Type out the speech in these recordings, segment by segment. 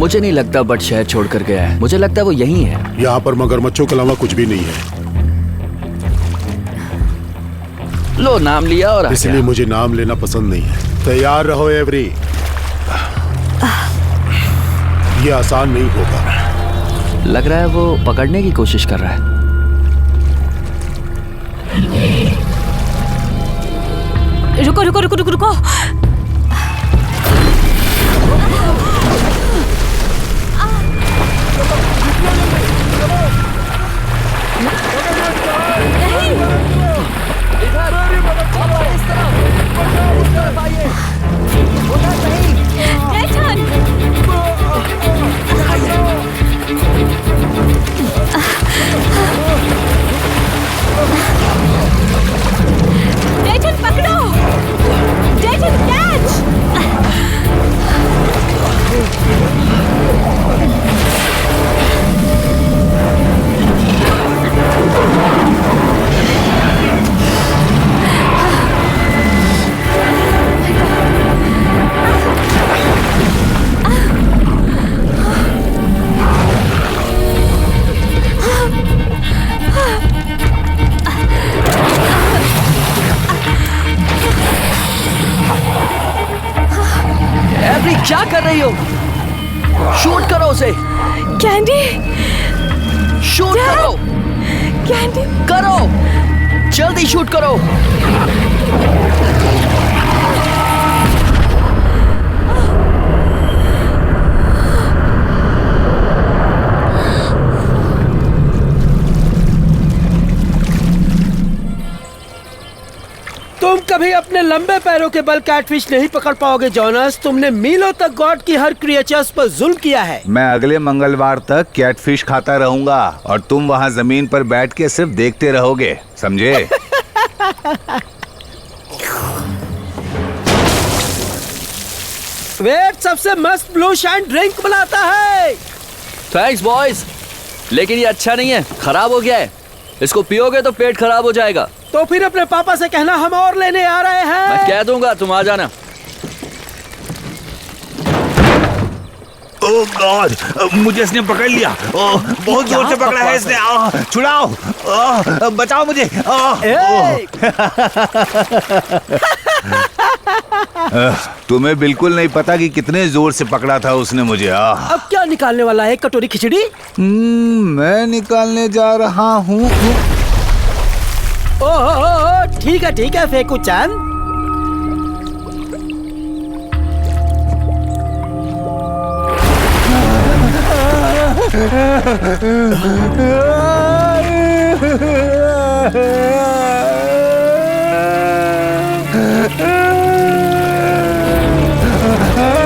मुझे नहीं लगता बट शहर छोड़कर गया है। मुझे लगता है वो यहीं है। यहाँ पर मगरमच्छों के अलावा कुछ भी नहीं है। लो नाम लिया और इसलिए मुझे नाम लेना पसंद नहीं है। तैयार रहो एवरी। ये आसान नहीं होगा। लग रहा है वो पकड़ने की कोशिश कर रहा है। रुको रुको रुको रुको रुको। डेटन पकड़ो। डेटन कैच। एवरी क्या कर रही हो? शूट करो उसे। कैंडी। शूट करो। कैंडी करो जल्दी शूट करो। तुम कभी अपने लंबे पैरों के बल कैटफिश नहीं पकड़ पाओगे जोनास। तुमने मीलों तक गॉड की हर क्रिएचर्स पर जुल्म किया है। मैं अगले मंगलवार तक कैटफिश खाता रहूंगा और तुम वहाँ जमीन पर बैठ के सिर्फ देखते रहोगे, समझे? वेट सबसे मस्त ब्लू शाइन ड्रिंक बनाता है। थैंक्स बॉयज, लेकिन ये अच्छा नहीं है, खराब हो गया है। इसको पियोगे तो पेट खराब हो जाएगा। तो फिर अपने पापा से कहना हम और लेने आ रहे हैं। मैं कह दूंगा, तुम आ जाना। ओह गॉड, मुझे इसने पकड़ लिया। बहुत जोर से पकड़ा है इसने। छुड़ाओ, बचाओ मुझे। तुम्हें बिल्कुल नहीं पता कि कितने जोर से पकड़ा था उसने मुझे। अब क्या निकालने वाला है? कटोरी खिचड़ी? मैं निकालने जा रहा हूँ। ओह ठीक है फेंकू चांद।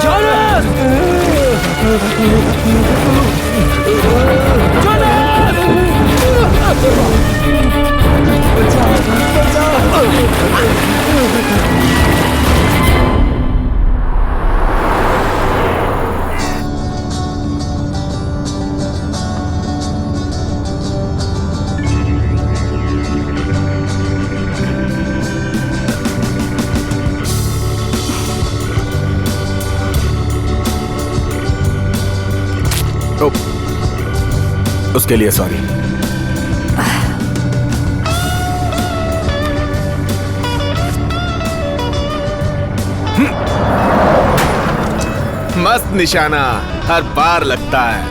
जोनास! उसके लिए सॉरी। मस्त निशाना, हर बार लगता है।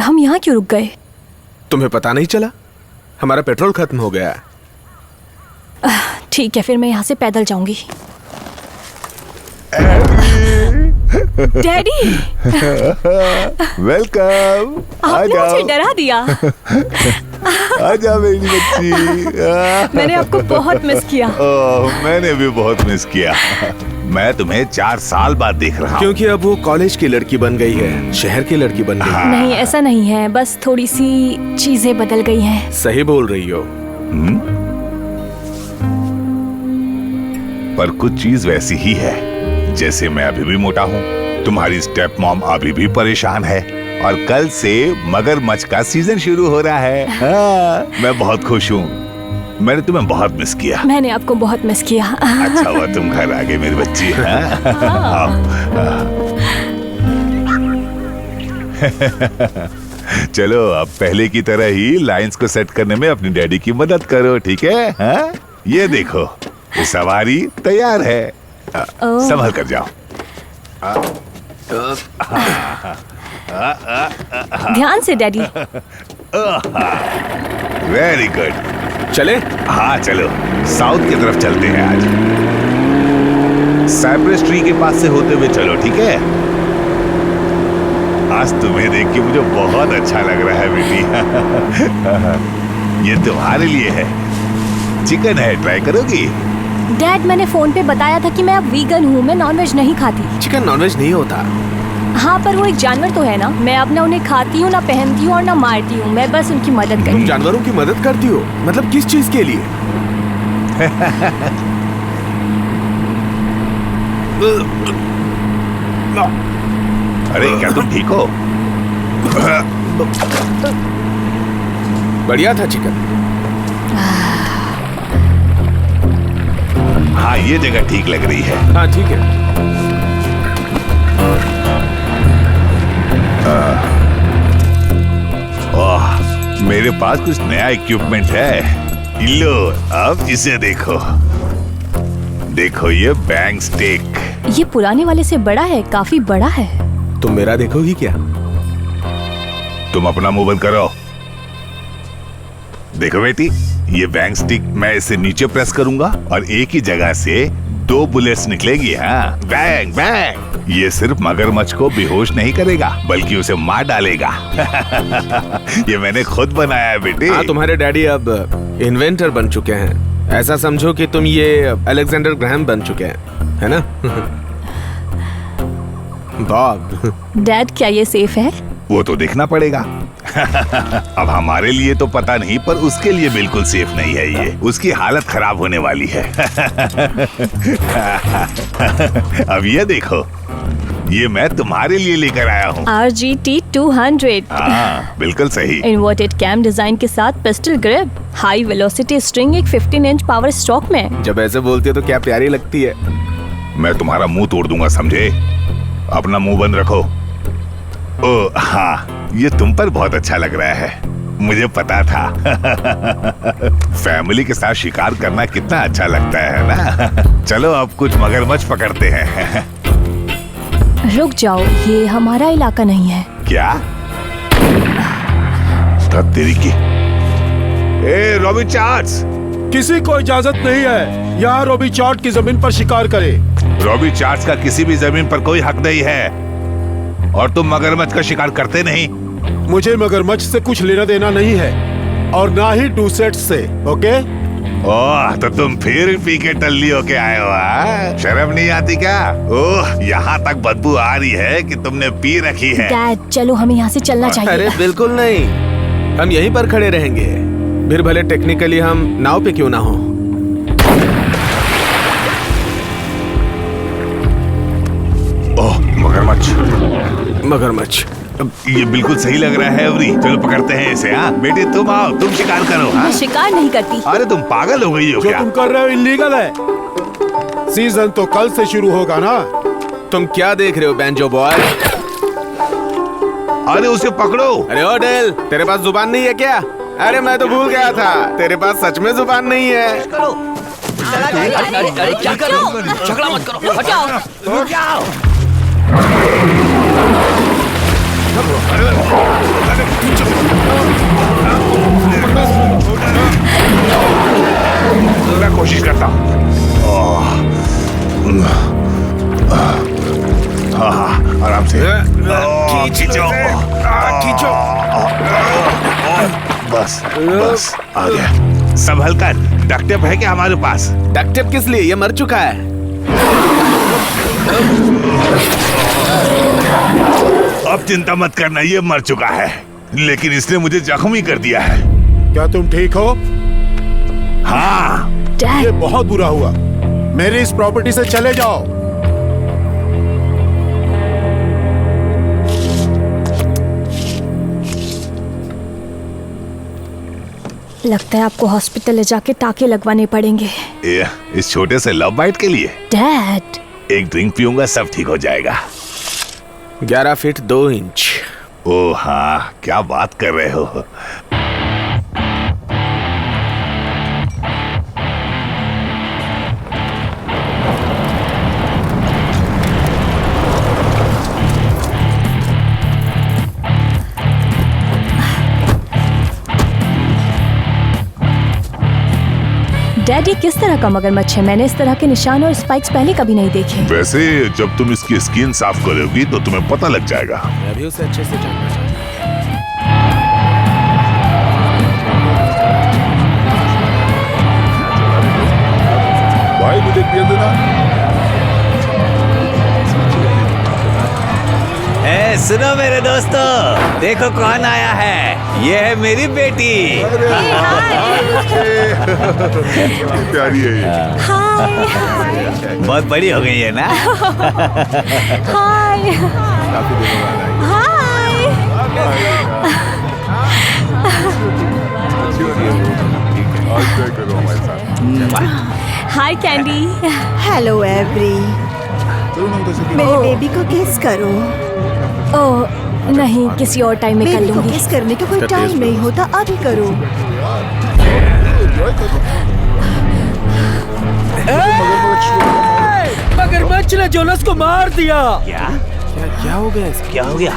हम यहाँ क्यों रुक गए? तुम्हें पता नहीं चला? हमारा पेट्रोल खत्म हो गया। ठीक है, फिर मैं यहाँ से पैदल जाऊंगी। Daddy, welcome. आपने मुझे डरा दिया। आजा मेरी बच्ची। मैंने आपको बहुत मिस किया। मैंने भी बहुत मिस किया। मैं तुम्हें 4 साल बाद देख रहा हूँ। क्योंकि अब वो कॉलेज की लड़की बन गई है, शहर की लड़की बन गई है। नहीं, ऐसा नहीं है, बस थोड़ी सी चीजें बदल गई हैं। सही बोल रही हो। पर कुछ चीज वैसी ही है। जैसे मैं अभी भी मोटा हूँ, तुम्हारी स्टेप मॉम अभी भी परेशान है, और कल से मगरमच्छ का सीजन शुरू हो रहा है। हाँ, मैं बहुत खुश हूँ। मैंने तुम्हें बहुत मिस किया। मैंने आपको बहुत मिस किया। अच्छा हुआ तुम घर आ गए मेरी बच्ची। चलो अब पहले की तरह ही लाइंस को सेट करने में अपनी डैडी की मदद करो, ठीक है? हाँ? ये देखो, ये सवारी तैयार है। संभल कर जाओ। ध्यान से डैडी। Very good. चले? हाँ चलो, साउथ की तरफ चलते हैं आज। साइप्रस ट्री के पास से होते हुए चलो, ठीक है? आज तुम्हें देख के मुझे बहुत अच्छा लग रहा है बेटी। ये तुम्हारे लिए है, चिकन है, ट्राई करोगी? डैड, मैंने फोन पे बताया था कि मैं अब वीगन हूँ, मैं नॉनवेज नहीं खाती। चिकन नॉनवेज नहीं होता। हाँ, पर वो एक जानवर तो है ना। मैं अब ना उन्हें खाती हूँ, ना पहनती हूँ और ना मारती हूँ। मैं बस उनकी मदद करती तुम हूँ। जानवरों की मदद करती हो? मतलब किस चीज के लिए? अरे क्या तुम ठीक हो? बढ़िया था चिकन। हाँ ये जगह ठीक लग रही है। हाँ ठीक है। ओह, मेरे पास कुछ नया इक्विपमेंट है। लो अब इसे देखो। देखो ये बैंग स्टिक। ये पुराने वाले से बड़ा है, काफी बड़ा है। तुम मेरा देखोगी क्या? तुम अपना मुंह बंद करो। देखो बेटी, ये बैंग स्टिक मैं इसे नीचे प्रेस करूंगा और एक ही जगह से 2 बुलेट्स निकलेगी। हाँ, बैंग बैंग। ये सिर्फ मगरमच्छ को बेहोश नहीं करेगा बल्कि उसे मार डालेगा। ये मैंने खुद बनाया है बेटी। हाँ, तुम्हारे डैडी अब इन्वेंटर बन चुके हैं। ऐसा समझो कि तुम ये अलेक्जेंडर ग्रैहम बन चुके हैं, है ना? बॉब। डैड, क्या ये सेफ है? वो तो देखना पड़ेगा। अब हमारे लिए तो पता नहीं, पर उसके लिए बिल्कुल सेफ नहीं है ये। उसकी हालत खराब होने वाली है। अब ये देखो, ये मैं तुम्हारे लिए लेकर आया हूँ। RGT 200। हाँ, बिल्कुल सही। इन्वर्टेड कैम डिजाइन के साथ pistol grip, high velocity string, एक 15 इंच पावर स्ट्रोक में। जब ऐसे बोलती हो तो क्या प्यारी लगती है। मैं तुम्हारा मुंह तोड़ दूंगा, समझे? अपना मुंह बंद रखो। ओ हाँ, ये तुम पर बहुत अच्छा लग रहा है, मुझे पता था। फैमिली के साथ शिकार करना कितना अच्छा लगता है ना? चलो अब कुछ मगरमच्छ पकड़ते हैं। रुक जाओ, ये हमारा इलाका नहीं है। क्या? तब तेरी की। ए रॉबी चार्ट्स, किसी को इजाजत नहीं है यहाँ रॉबी चार्ट की जमीन पर शिकार करे। रॉबी चार्ट्स का किसी भी जमीन पर कोई हक नहीं है और तुम मगरमच्छ का शिकार करते नहीं। मुझे मगरमच्छ से कुछ लेना देना नहीं है और ना ही डूसेट्स से, ओके? ओह, तो तुम फिर पी के टल्ली होके आए हो? हाँ? शर्म नहीं आती क्या? ओह, यहाँ तक बदबू आ रही है कि तुमने पी रखी है। डैड, चलो हमें यहाँ से चलना चाहिए। अरे बिल्कुल नहीं, हम यहीं पर खड़े रहेंगे। फिर भले टेक्निकली हम नाव पे क्यों ना हो। ओह, मगरमच्छ। मगरमच्छ। ये बिल्कुल सही लग रहा है एवरी। चलो पकड़ते हैं इसे। हाँ बेटे, तुम आओ, तुम शिकार करो। हाँ? मैं शिकार नहीं करती। अरे तुम पागल हो गई हो जो क्या? तुम कर रहे हो इलीगल है। सीजन तो कल से शुरू होगा ना? तुम क्या देख रहे हो बैंजो बॉय? अरे उसे पकड़ो। अरे ओ डेल, तेरे पास जुबान नहीं है क्या? अरे मैं तो भूल गया था, तेरे पास सच में जुबान नहीं है। अरे क्या कर रहे हो? झगड़ा मत करो, हटाओ। मैं कोशिश करता हूँ। हाँ, आराम से। खींचो, खींचो। बस बस, आ गया। संभल कर। डक्ट टेप है क्या हमारे पास? डक्ट टेप किस लिए? ये मर चुका है। अब चिंता मत करना, ये मर चुका है, लेकिन इसने मुझे जख्मी कर दिया है। क्या तुम ठीक हो? हाँ। डैड, ये बहुत बुरा हुआ। मेरी इस प्रॉपर्टी से चले जाओ। लगता है आपको हॉस्पिटल ले जाके टाके लगवाने पड़ेंगे। इस छोटे से लव बाइट के लिए? डैड, एक ड्रिंक पीऊंगा, सब ठीक हो जाएगा। 11 फीट 2 इंच। ओ हाँ, क्या बात कर रहे हो। डैड, ये किस तरह का मगरमच्छ है? मैंने इस तरह के निशान और स्पाइक्स पहले कभी नहीं देखे। वैसे जब तुम इसकी स्किन साफ करोगी तो तुम्हें पता लग जाएगा। मैं भी उसे अच्छे से जानना चाहता हूँ। भाई मुझे पिए देना। सुनो मेरे दोस्तों, देखो कौन आया है। ये है मेरी बेटी। प्यारी है ये। बहुत बड़ी हो गई है ना। हाय हाय कैंडी। Hello every. मेरे बेबी को किस करो। ओह नहीं, किसी और टाइम में कर बेबी को लूंगी। किस करने का कोई टाइम नहीं होता, अभी करो। मगरमच्छ ने जोनस को मार दिया। क्या हो गया इसको? क्या हो गया?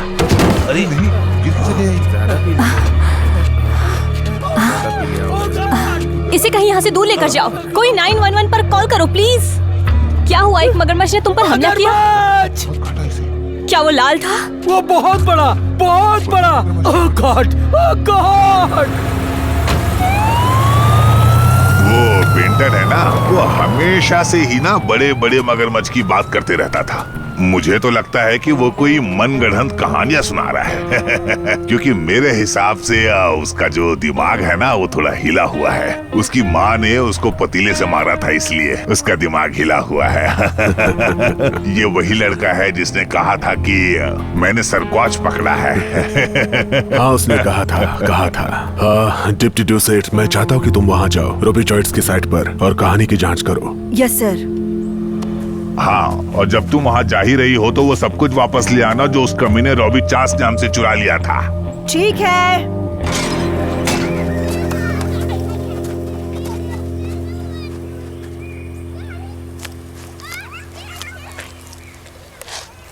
अरे इसे कहीं यहाँ से दूर लेकर जाओ। कोई 911 पर कॉल करो प्लीज। क्या हुआ? एक मगरमच्छ ने तुम पर हमला किया? क्या वो लाल था? वो बहुत बड़ा, बहुत बड़ा। ओह गॉड, ओह गॉड। वो पेंटर है ना, वो हमेशा से ही ना बड़े बड़े मगरमच्छ की बात करते रहता था। मुझे तो लगता है कि वो कोई मनगढ़ंत कहानियां सुना रहा है। क्योंकि मेरे हिसाब से उसका जो दिमाग है ना, वो थोड़ा हिला हुआ है। उसकी माँ ने उसको पतीले से मारा था, इसलिए उसका दिमाग हिला हुआ है। ये वही लड़का है जिसने कहा था कि मैंने सरक्वाच पकड़ा है। हाँ उसने कहा था। डिप्टी डूसेट, मैं चाहता हूँ कि तुम वहाँ जाओ, रोबी जॉइट्स की साइट पर, और कहानी की जांच करो। Yes sir. हाँ, और जब तुम वहाँ जा ही रही हो तो वो सब कुछ वापस ले आना जो उस कमीने रॉबी चास ने हमसे चुरा लिया था। ठीक है।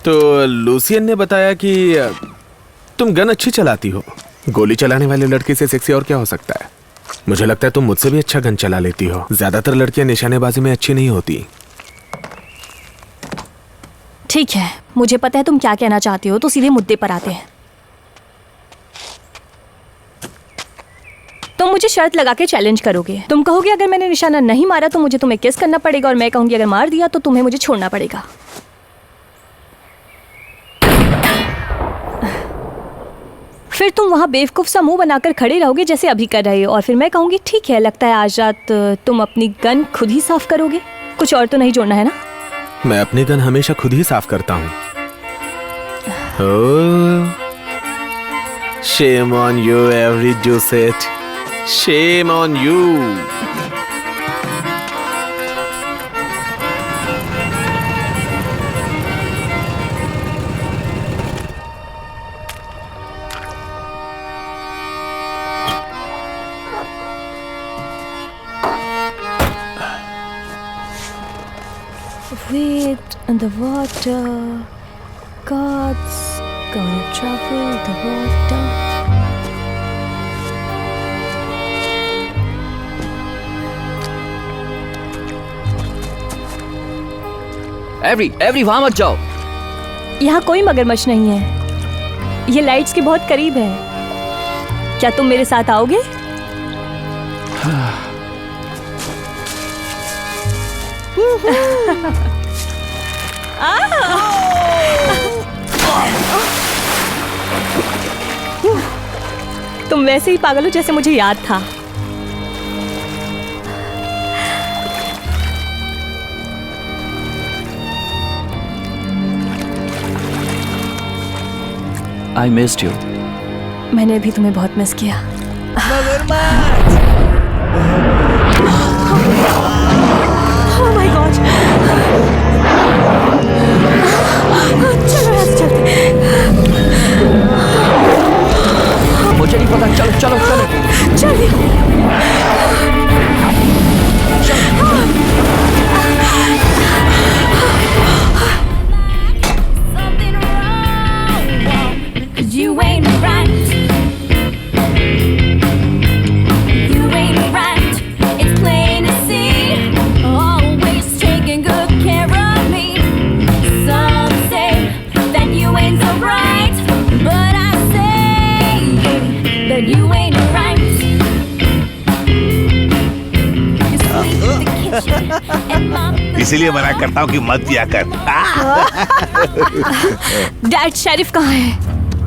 तो लूसियन ने बताया कि तुम गन अच्छी चलाती हो। गोली चलाने वाले लड़के से सेक्सी और क्या हो सकता है? मुझे लगता है तुम मुझसे भी अच्छा गन चला लेती हो। ज्यादातर लड़कियां निशानेबाजी में अच्छी नहीं होती। ठीक है, मुझे पता है तुम क्या कहना चाहते हो, तो सीधे मुद्दे पर आते हैं। तुम मुझे शर्त लगा के चैलेंज करोगे। तुम कहोगे अगर मैंने निशाना नहीं मारा तो मुझे तुम्हें किस करना पड़ेगा, और मैं कहूंगी अगर मार दिया तो तुम्हें मुझे छोड़ना पड़ेगा। फिर तुम वहाँ बेवकूफ सा मुंह बनाकर खड़े रहोगे जैसे अभी कर रहे हो, और फिर मैं कहूंगी ठीक है, लगता है आज रात तुम अपनी गन खुद ही साफ करोगे। कुछ और तो नहीं जोड़ना है ना? मैं अपनी गन हमेशा खुद ही साफ करता हूँ। Shame on you, every Doucette. Shame on you. Wait in the water, God's gonna travel the water. Every वहां मत जाओ। यहाँ कोई मगरमच्छ नहीं है। ये लाइट्स के बहुत करीब है। क्या तुम मेरे साथ आओगे? तुम वैसे ही पागल हो जैसे मुझे याद था। I missed you. मैंने भी तुम्हें बहुत मिस किया। मगरमच्छ Oh my God! चलो यहाँ से चलते। मुझे नहीं पता, चलो चलो चलो। चलिए। Something wrong, 'cause you ain't right. You ain't right. It's plain to see. Always taking good care of me. Some say that you ain't so right, but I say that you ain't right. You're sweet in the kitchen and my इसीलिए मना करता हूँ कि मत पिया कर। Dad, sheriff कहाँ है?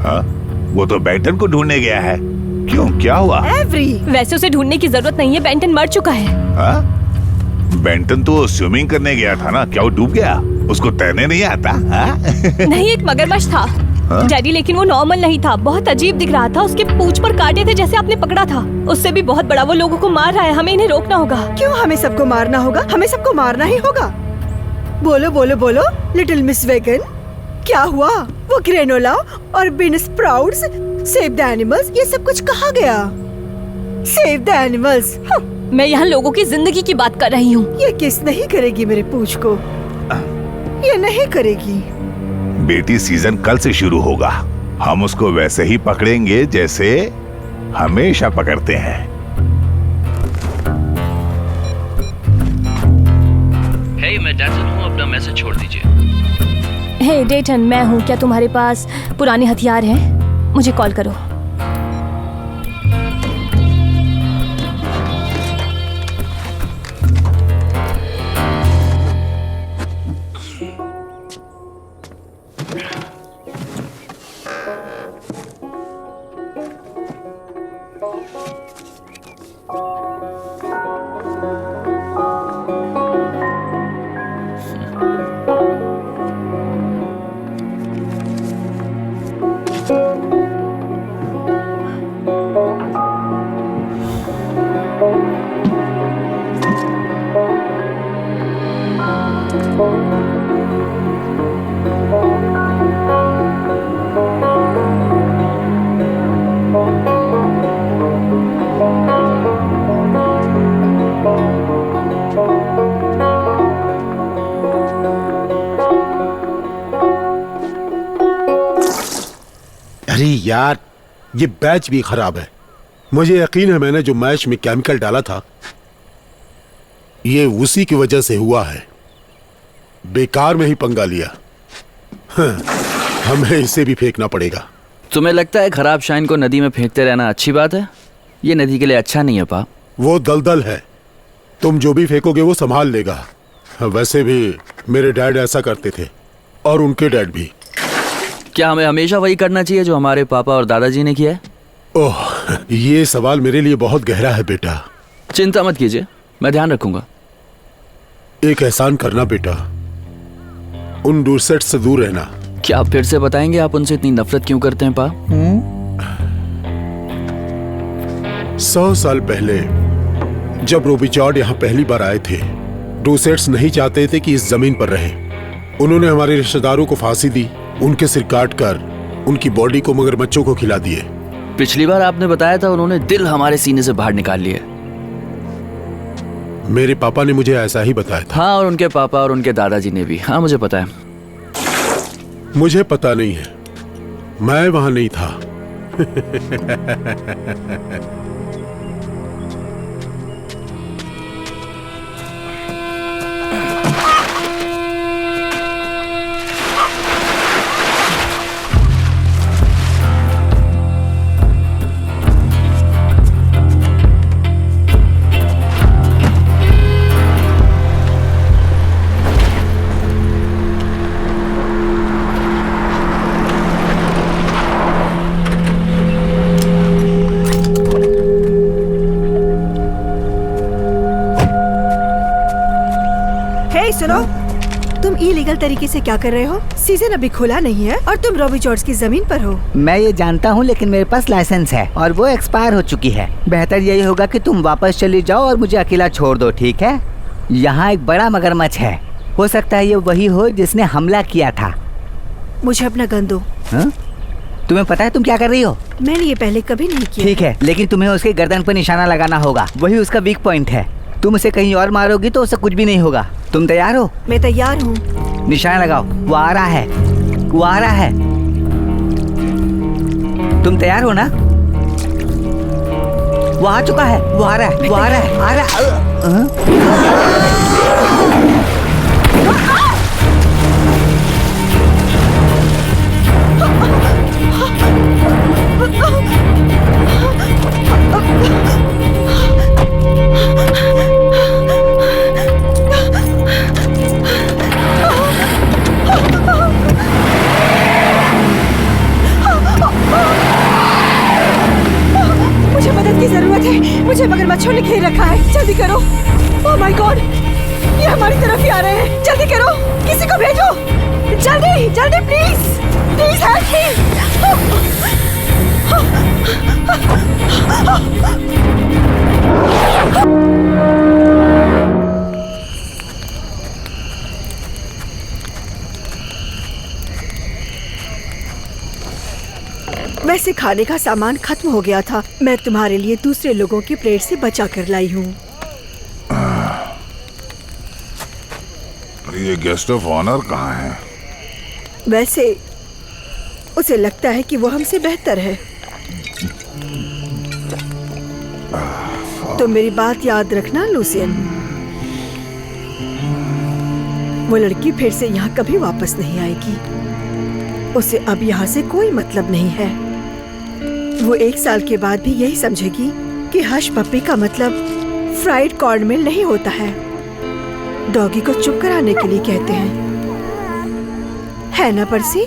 हाँ? वो तो बेंटन को ढूंढने गया है। क्यों, क्या हुआ? एवरी, वैसे उसे ढूंढने की जरूरत नहीं है, बेंटन मर चुका है। हाँ? बेंटन तो स्विमिंग करने गया था ना, क्या वो डूब गया? उसको तैरने नहीं आता? हाँ? नहीं, एक मगरमच्छ था डैडी, लेकिन वो नॉर्मल नहीं था, बहुत अजीब दिख रहा था। उसके पूंछ पर कांटे थे जैसे आपने पकड़ा था। उससे भी बहुत बड़ा, वो लोगों को मार रहा है। हमें इन्हें रोकना होगा। क्यों हमें सबको मारना होगा? हमें सबको मारना ही होगा। बोलो बोलो बोलो, लिटिल मिस वेगन, क्या हुआ? वो ग्रेनोला और bean sprouts, save the animals, ये सब कुछ कहाँ गया? सेव द एनिमल्स, मैं यहाँ लोगों की जिंदगी की बात कर रही हूँ। ये किस नहीं करेगी मेरे पूंछ को, ये नहीं करेगी। बेटी, सीजन कल से शुरू होगा। हम उसको वैसे ही पकड़ेंगे जैसे हमेशा पकड़ते हैं। हे, मैं डैटन हूँ, अपना मैसेज छोड़ दीजिए। हे डेटन, मैं हूँ। क्या तुम्हारे पास पुराने हथियार हैं? मुझे कॉल करो। अरे यार, ये बैच भी खराब है। मुझे यकीन है मैंने जो मैच में केमिकल डाला था ये उसी की वजह से हुआ है। बेकार में ही पंगा लिया। हमें इसे भी फेंकना पड़ेगा। तुम्हें लगता है खराब शाइन को नदी में फेंकते रहना अच्छी बात है? ये नदी के लिए अच्छा नहीं है पा। वो दलदल है, तुम जो भी फेंकोगे वो संभाल लेगा। वैसे भी मेरे डैड ऐसा करते थे और उनके डैड भी। क्या हमें हमेशा वही करना चाहिए जो हमारे पापा और दादाजी ने किया है? ओह, ये सवाल मेरे लिए बहुत गहरा है बेटा। चिंता मत कीजिए, मैं ध्यान रखूंगा। एक एहसान करना बेटा, उन डोरसेट से दूर रहना। क्या आप फिर से बताएंगे आप उनसे इतनी नफरत क्यों करते हैं पा? 100 साल पहले जब रोबिचॉर्ड यहाँ पहली बार आए थे, डोसेट्स नहीं चाहते थे कि इस जमीन पर रहे। उन्होंने हमारे रिश्तेदारों को फांसी दी, उनके सिर काट कर उनकी बॉडी को मगरमच्छों को खिला दिए। पिछली बार आपने बताया था उन्होंने दिल हमारे सीने से बाहर निकाल लिए। मेरे पापा ने मुझे ऐसा ही बताया था। हाँ, और उनके पापा और उनके दादाजी ने भी। हाँ, मुझे पता है। मुझे पता नहीं है, मैं वहां नहीं था। हे सुनो, तुम इलीगल तरीके से क्या कर रहे हो? सीजन अभी खुला नहीं है और तुम रॉबी जॉर्ज की जमीन पर हो। मैं ये जानता हूँ, लेकिन मेरे पास लाइसेंस है और वो एक्सपायर हो चुकी है। बेहतर यही होगा कि तुम वापस चली जाओ और मुझे अकेला छोड़ दो, ठीक है? यहाँ एक बड़ा मगरमच्छ है, हो सकता है ये वही हो जिसने हमला किया था। मुझे अपना गन दो। हाँ? तुम्हें पता है तुम क्या कर रही हो? मैंने ये पहले कभी नहीं किया। ठीक है, लेकिन तुम्हें उसके गर्दन पर निशाना लगाना होगा, वही उसका वीक पॉइंट है। तुम उसे कहीं और मारोगी तो उसे कुछ भी नहीं होगा। तुम तैयार हो? मैं तैयार हूँ। निशाना लगाओ, वो आ रहा है, वो आ रहा है। तुम तैयार हो ना? वो आ चुका है, वो आ रहा है, वो आ रहा है, आ रहा है। मुझे मदद की जरूरत है, मुझे मगरमच्छों ने घेर रखा है। जल्दी करो। ओह माय गॉड, ये हमारी तरफ ही आ रहे हैं। जल्दी करो, किसी को भेजो, जल्दी जल्दी, प्लीज प्लीज हेल्प मी। वैसे खाने का सामान खत्म हो गया था। मैं तुम्हारे लिए दूसरे लोगों की प्लेट से बचा कर लाई हूँ। ये गेस्ट ऑफ ऑनर कहाँ है? वैसे उसे लगता है कि वो हमसे बेहतर है। तो मेरी बात याद रखना लूसियन, वो लड़की फिर से यहाँ कभी वापस नहीं आएगी। उसे अब यहाँ से कोई मतलब नहीं है। वो 1 साल के बाद भी यही समझेगी कि हश पप्पी का मतलब फ्राइड कॉर्नमेल नहीं होता है। डॉगी को चुप कराने के लिए कहते हैं, है ना पर्सी?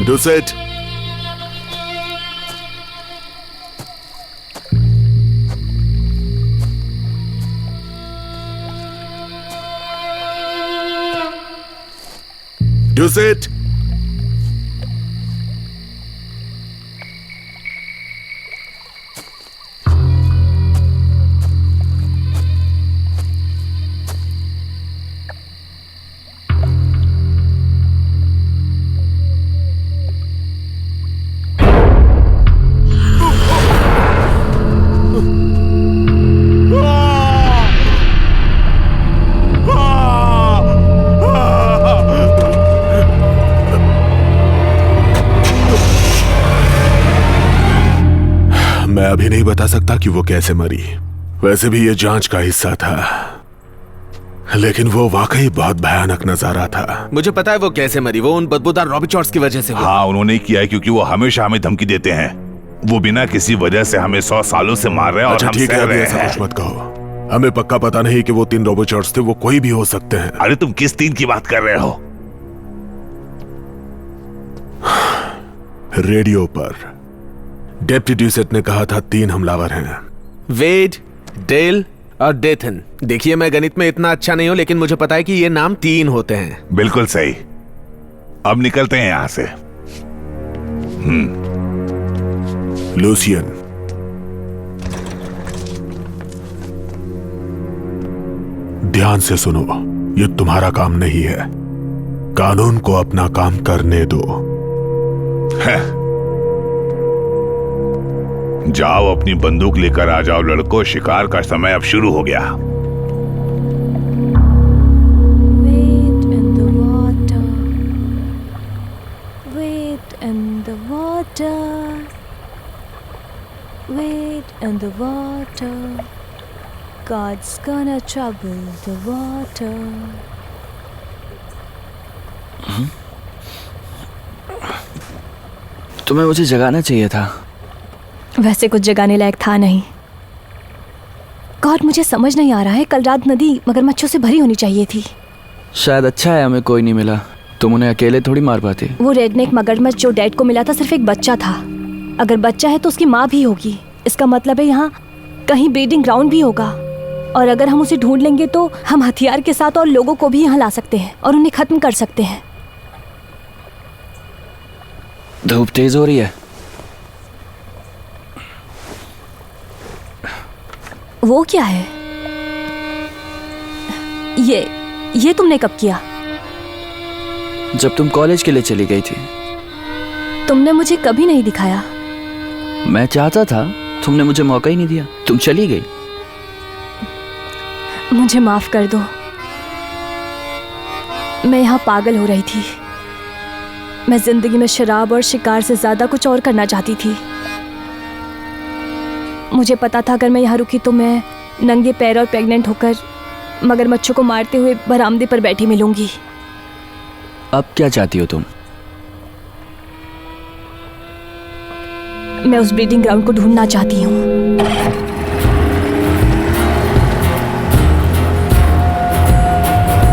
डुसेट, डुसेट, मैं अभी नहीं बता सकता कि वो कैसे मरी। वैसे भी ये जांच का हिस्सा था, लेकिन वो वाकई बहुत भयानक नजारा था। मुझे पता है वो कैसे मरी। वो उन बदबूदार रॉबी जॉर्ज की वजह से हुआ। हाँ, उन्होंने किया है क्योंकि वो हमेशा हमें धमकी देते हैं। वो बिना किसी वजह से हमें 100 सालों से मार रहे हैं। अच्छा और हम ठीक है, सह अभी रहे ऐसा हैं। कुछ मत कहो। हमें पक्का पता नहीं कि वो 3 रॉबी जॉर्ज थे, वो कोई भी हो सकते हैं। अरे तुम किस 3 की बात कर रहे हो? रेडियो पर डेप्टी ड्यूसेट ने कहा था 3 हमलावर हैं, वेड, डेल और डेथन। देखिए, मैं गणित में इतना अच्छा नहीं हूं, लेकिन मुझे पता है कि ये नाम 3 होते हैं। बिल्कुल सही। अब निकलते हैं यहाँ से। लूसियन, ध्यान से सुनो, ये तुम्हारा काम नहीं है। कानून को अपना काम करने दो। जाओ, अपनी बंदूक लेकर आ जाओ लड़को। शिकार का समय अब शुरू हो गया। Wait in the water. Wait in the water. Wait in the water. God's gonna trouble the water. तुम्हें मुझे जगाना चाहिए था। वैसे कुछ जगाने लायक था नहीं। गॉड, मुझे समझ नहीं आ रहा है, कल रात नदी मगरमच्छों से भरी होनी चाहिए थी। शायद अच्छा है हमें कोई नहीं मिला, तुम उन्हें अकेले थोड़ी मार पाते। वो रेडनेक मगरमच्छ जो डैड को मिला था सिर्फ एक बच्चा था। अगर बच्चा है तो उसकी माँ भी होगी, इसका मतलब है यहाँ कहीं ब्रीडिंग ग्राउंड भी होगा। और अगर हम उसे ढूंढ लेंगे तो हम हथियार के साथ और लोगों को भी यहाँ ला सकते हैं और उन्हें खत्म कर सकते हैं। धूप तेज हो रही है। वो क्या है? ये तुमने कब किया? जब तुम कॉलेज के लिए चली गई थी। तुमने मुझे कभी नहीं दिखाया। मैं चाहता था, तुमने मुझे मौका ही नहीं दिया, तुम चली गई। मुझे माफ कर दो, मैं यहाँ पागल हो रही थी। मैं जिंदगी में शराब और शिकार से ज्यादा कुछ और करना चाहती थी। मुझे पता था अगर मैं यहाँ रुकी तो मैं नंगे पैर और प्रेग्नेंट होकर मगरमच्छों को मारते हुए बरामदे पर बैठी मिलूंगी। अब क्या चाहती हो तुम? मैं उस ब्रीडिंग ग्राउंड को ढूंढना चाहती हूँ।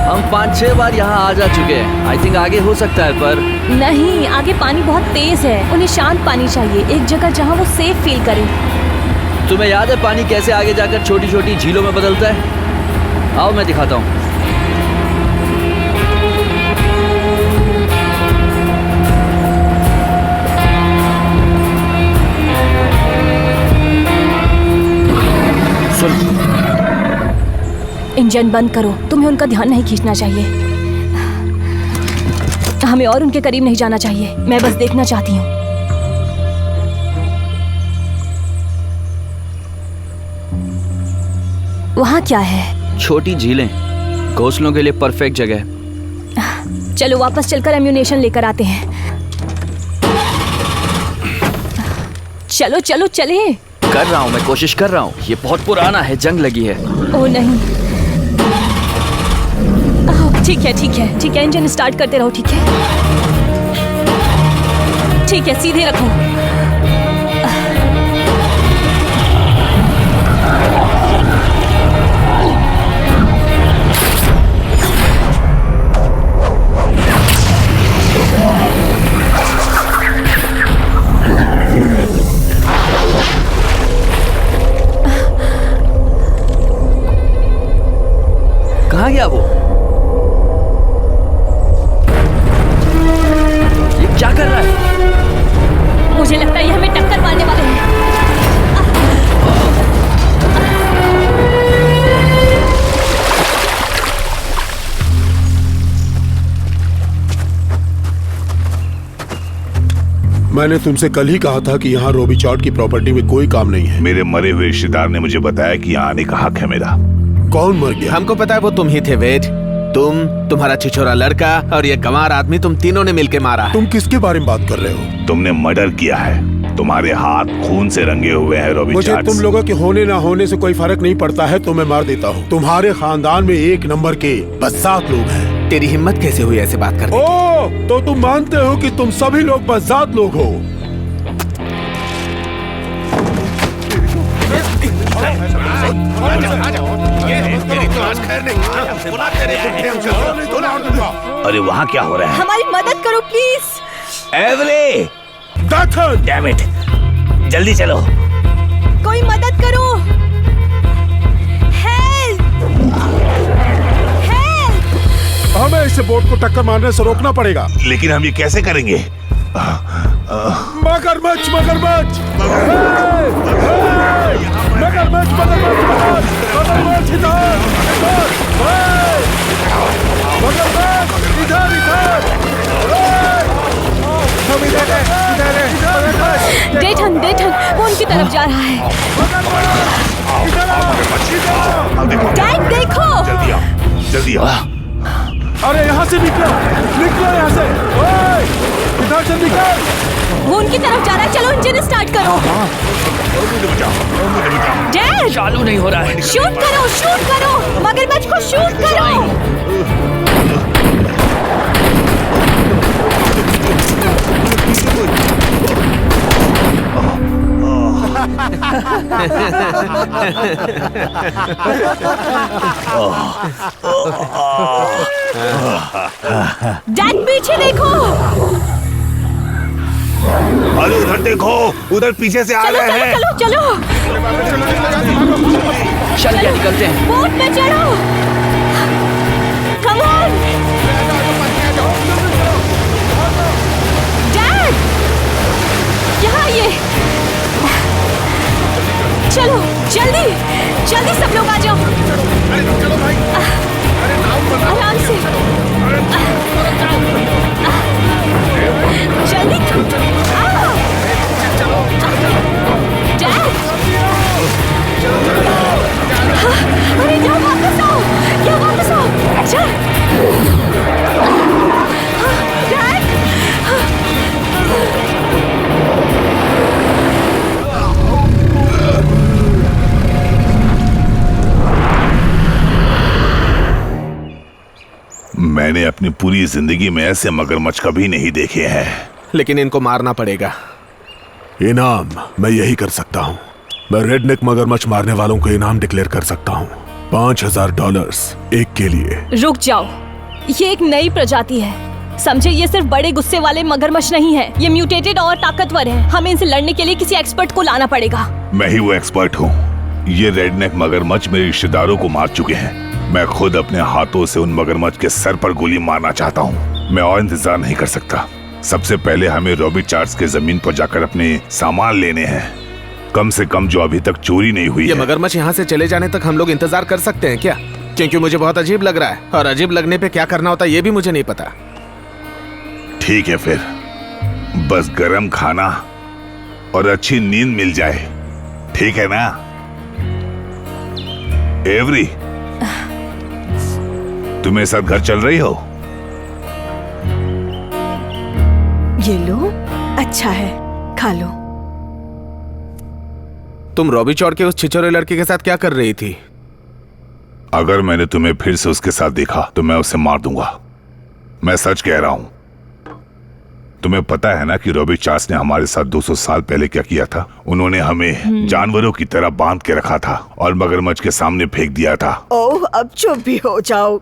हम 5-6 बार यहाँ आ जा चुके हैं। आई थिंक आगे हो सकता है, पर नहीं, आगे पानी बहुत तेज है। उन्हें शांत पानी चाहिए, एक जगह जहाँ वो सेफ फील करें। तुम्हें याद है पानी कैसे आगे जाकर छोटी छोटी झीलों में बदलता है? आओ मैं दिखाता हूँ। इंजन बंद करो, तुम्हें उनका ध्यान नहीं खींचना चाहिए। हमें और उनके करीब नहीं जाना चाहिए। मैं बस देखना चाहती हूँ। वहाँ क्या है? छोटी झीलें, घोंसलों के लिए परफेक्ट जगह है। चलो वापस चलकर एम्यूनेशन लेकर आते हैं। चलो चलो चले। कर रहा हूँ, मैं कोशिश कर रहा हूँ। ये बहुत पुराना है, जंग लगी है। ओह नहीं। ठीक है ठीक है ठीक है, इंजन स्टार्ट करते रहो। ठीक है ठीक है, सीधे रखो। कहाँ गया वो? ये क्या कर रहा है? मुझे लगता है ये हमें टक्कर मारने वाले हैं। मैंने तुमसे कल ही कहा था कि यहाँ रोबी चॉट की प्रॉपर्टी में कोई काम नहीं है। मेरे मरे हुए रिश्तेदार ने मुझे बताया कि यहाँ आने का हक है मेरा। कौन मर गया? हमको पता है, वो तुम ही थे वेड। तुम, तुम्हारा छिछोरा लड़का और ये गंवार आदमी, तुम तीनों ने मिलके मारा है। तुम किसके बारे में बात कर रहे हो? तुमने मर्डर किया है। तुम्हारे हाथ खून से रंगे हुए हैं रॉबिन मुझे चार्ल्स। तुम लोगों के होने ना होने से कोई फर्क नहीं पड़ता है, तो मैं मार देता हूँ। तुम्हारे खानदान में एक नंबर के बज़ात लोग हैं। तेरी हिम्मत कैसे हुई ऐसे बात करने की? ओह, तो तुम मानते हो कि तुम सभी लोग बज़ात लोग हो? अरे वहाँ क्या हो रहा है? हमारी मदद करो प्लीज। एवरी, डैम इट, जल्दी चलो। कोई मदद करो। Help help. हमें इस बोट को टक्कर मारने से रोकना पड़ेगा। लेकिन हम ये कैसे करेंगे? मगरमच्छ मगरमच्छ मगरमच्छ मगरमच्छ इधर इधर। डेटन डेटन, वो उनकी तरफ जा रहा है। डैड देखो। जल्दी आओ, जल्दी आओ। अरे यहाँ से निकलो, निकलो यहाँ से। ओए, इधर से निकल। वो उनकी तरफ जा रहा है। चलो इंजन स्टार्ट करो। डैड, चालू नहीं हो रहा है। शूट करो, शूट करो, मगरमच्छ को शूट करो। डैड पीछे देखो। अरे उधर देखो, उधर पीछे से आ चलो रहे चलो हैं। चलो चलो, चल क्या निकलते हैं। बोट में चढ़ो। कम ऑन डैड, यहाँ ये। चलो जल्दी जल्दी सब लोग आ जाओ। आराम से जल्दी। डैड, अरे जाओ वापस आओ, क्या वापस आओ। चल डैड, मैंने अपनी पूरी जिंदगी में ऐसे मगरमच्छ कभी नहीं देखे हैं। लेकिन इनको मारना पड़ेगा। इनाम मैं यही कर सकता हूँ। मैं रेडनेक मगरमच्छ मारने वालों को इनाम डिक्लेयर कर सकता हूँ। $5000 एक के लिए। रुक जाओ, ये एक नई प्रजाति है, समझे? ये सिर्फ बड़े गुस्से वाले मगरमच्छ नहीं है, ये म्यूटेटेड और ताकतवर है। हमें इनसे लड़ने के लिए किसी एक्सपर्ट को लाना पड़ेगा। मैं ही वो एक्सपर्ट हूँ। ये रेडनेक मगरमच्छ मेरे रिश्तेदारों को मार चुके हैं। मैं खुद अपने हाथों से उन मगरमच्छ के सर पर गोली मारना चाहता हूँ। मैं और इंतजार नहीं कर सकता। सबसे पहले हमें रॉबी चार्ल्स के जमीन पर जाकर अपने सामान लेने हैं, कम से कम जो अभी तक चोरी नहीं हुई ये है। मगरमच्छ यहाँ से चले जाने तक हम लोग इंतजार कर सकते हैं क्या? क्योंकि मुझे बहुत अजीब लग रहा है, और अजीब लगने पे क्या करना होता है ये भी मुझे नहीं पता। ठीक है फिर, बस गरम खाना और अच्छी नींद मिल जाए, ठीक है ना एवरी? तुम मेरे साथ घर चल रही हो? ये लो, अच्छा है, खा लो। तुम रॉबी चौड़ के उस छिछोरे लड़के के साथ क्या कर रही थी? अगर मैंने तुम्हें फिर से उसके साथ देखा तो मैं उसे मार दूंगा। मैं सच कह रहा हूं। तुम्हें पता है ना कि रॉबी चार्ल्स ने हमारे साथ 200 साल पहले क्या किया था? उन्होंने हमें जानवरों की तरह बांध के रखा था और मगरमच्छ के सामने फेंक दिया था। ओह, अब चुप भी हो जाओ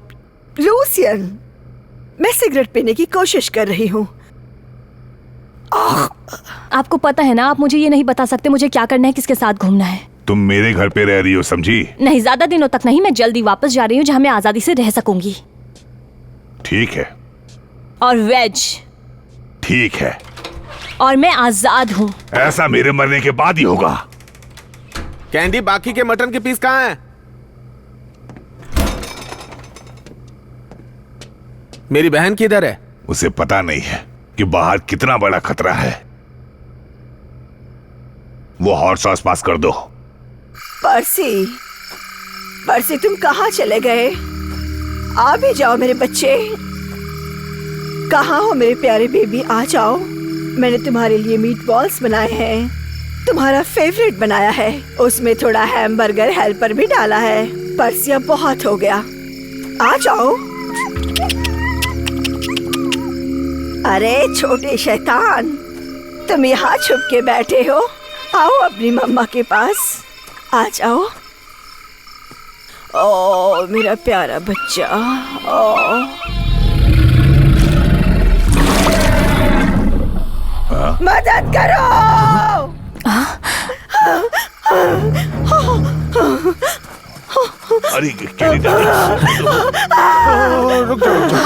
लूसियन। मैं सिगरेट पीने की कोशिश कर रही हूँ। आपको पता है ना, आप मुझे ये नहीं बता सकते मुझे क्या करना है, किसके साथ घूमना है। तुम मेरे घर पे रह रही हो, समझी? नहीं, ज्यादा दिनों तक नहीं, मैं जल्दी वापस जा रही हूँ जहाँ मैं आजादी से रह सकूंगी। ठीक है। और वेज। ठीक है। और मैं आजाद हूँ। ऐसा मेरे मरने के बाद ही होगा। कैंडी, बाकी के मटन के पीस कहाँ हैं? मेरी बहन किधर है? उसे पता नहीं है कि बाहर कितना बड़ा खतरा है। वो हॉट सॉस पास कर दो। पर्सी, पर्सी तुम कहाँ चले गए? आ भी जाओ मेरे बच्चे। कहाँ हो मेरे प्यारे बेबी, आ जाओ। मैंने तुम्हारे लिए मीट बॉल्स बनाए हैं, तुम्हारा फेवरेट बनाया है। उसमें थोड़ा हैमबर्गर हेल्पर भी डाला है। पर्सी अब बहुत हो गया, आ जाओ। अरे छोटे शैतान, तुम यहाँ छुप के बैठे हो? आओ अपनी मम्मा के पास, आ जाओ। ओ मेरा प्यारा बच्चा, ओ मदद करो। अरे कैंडी, रुक जाओ।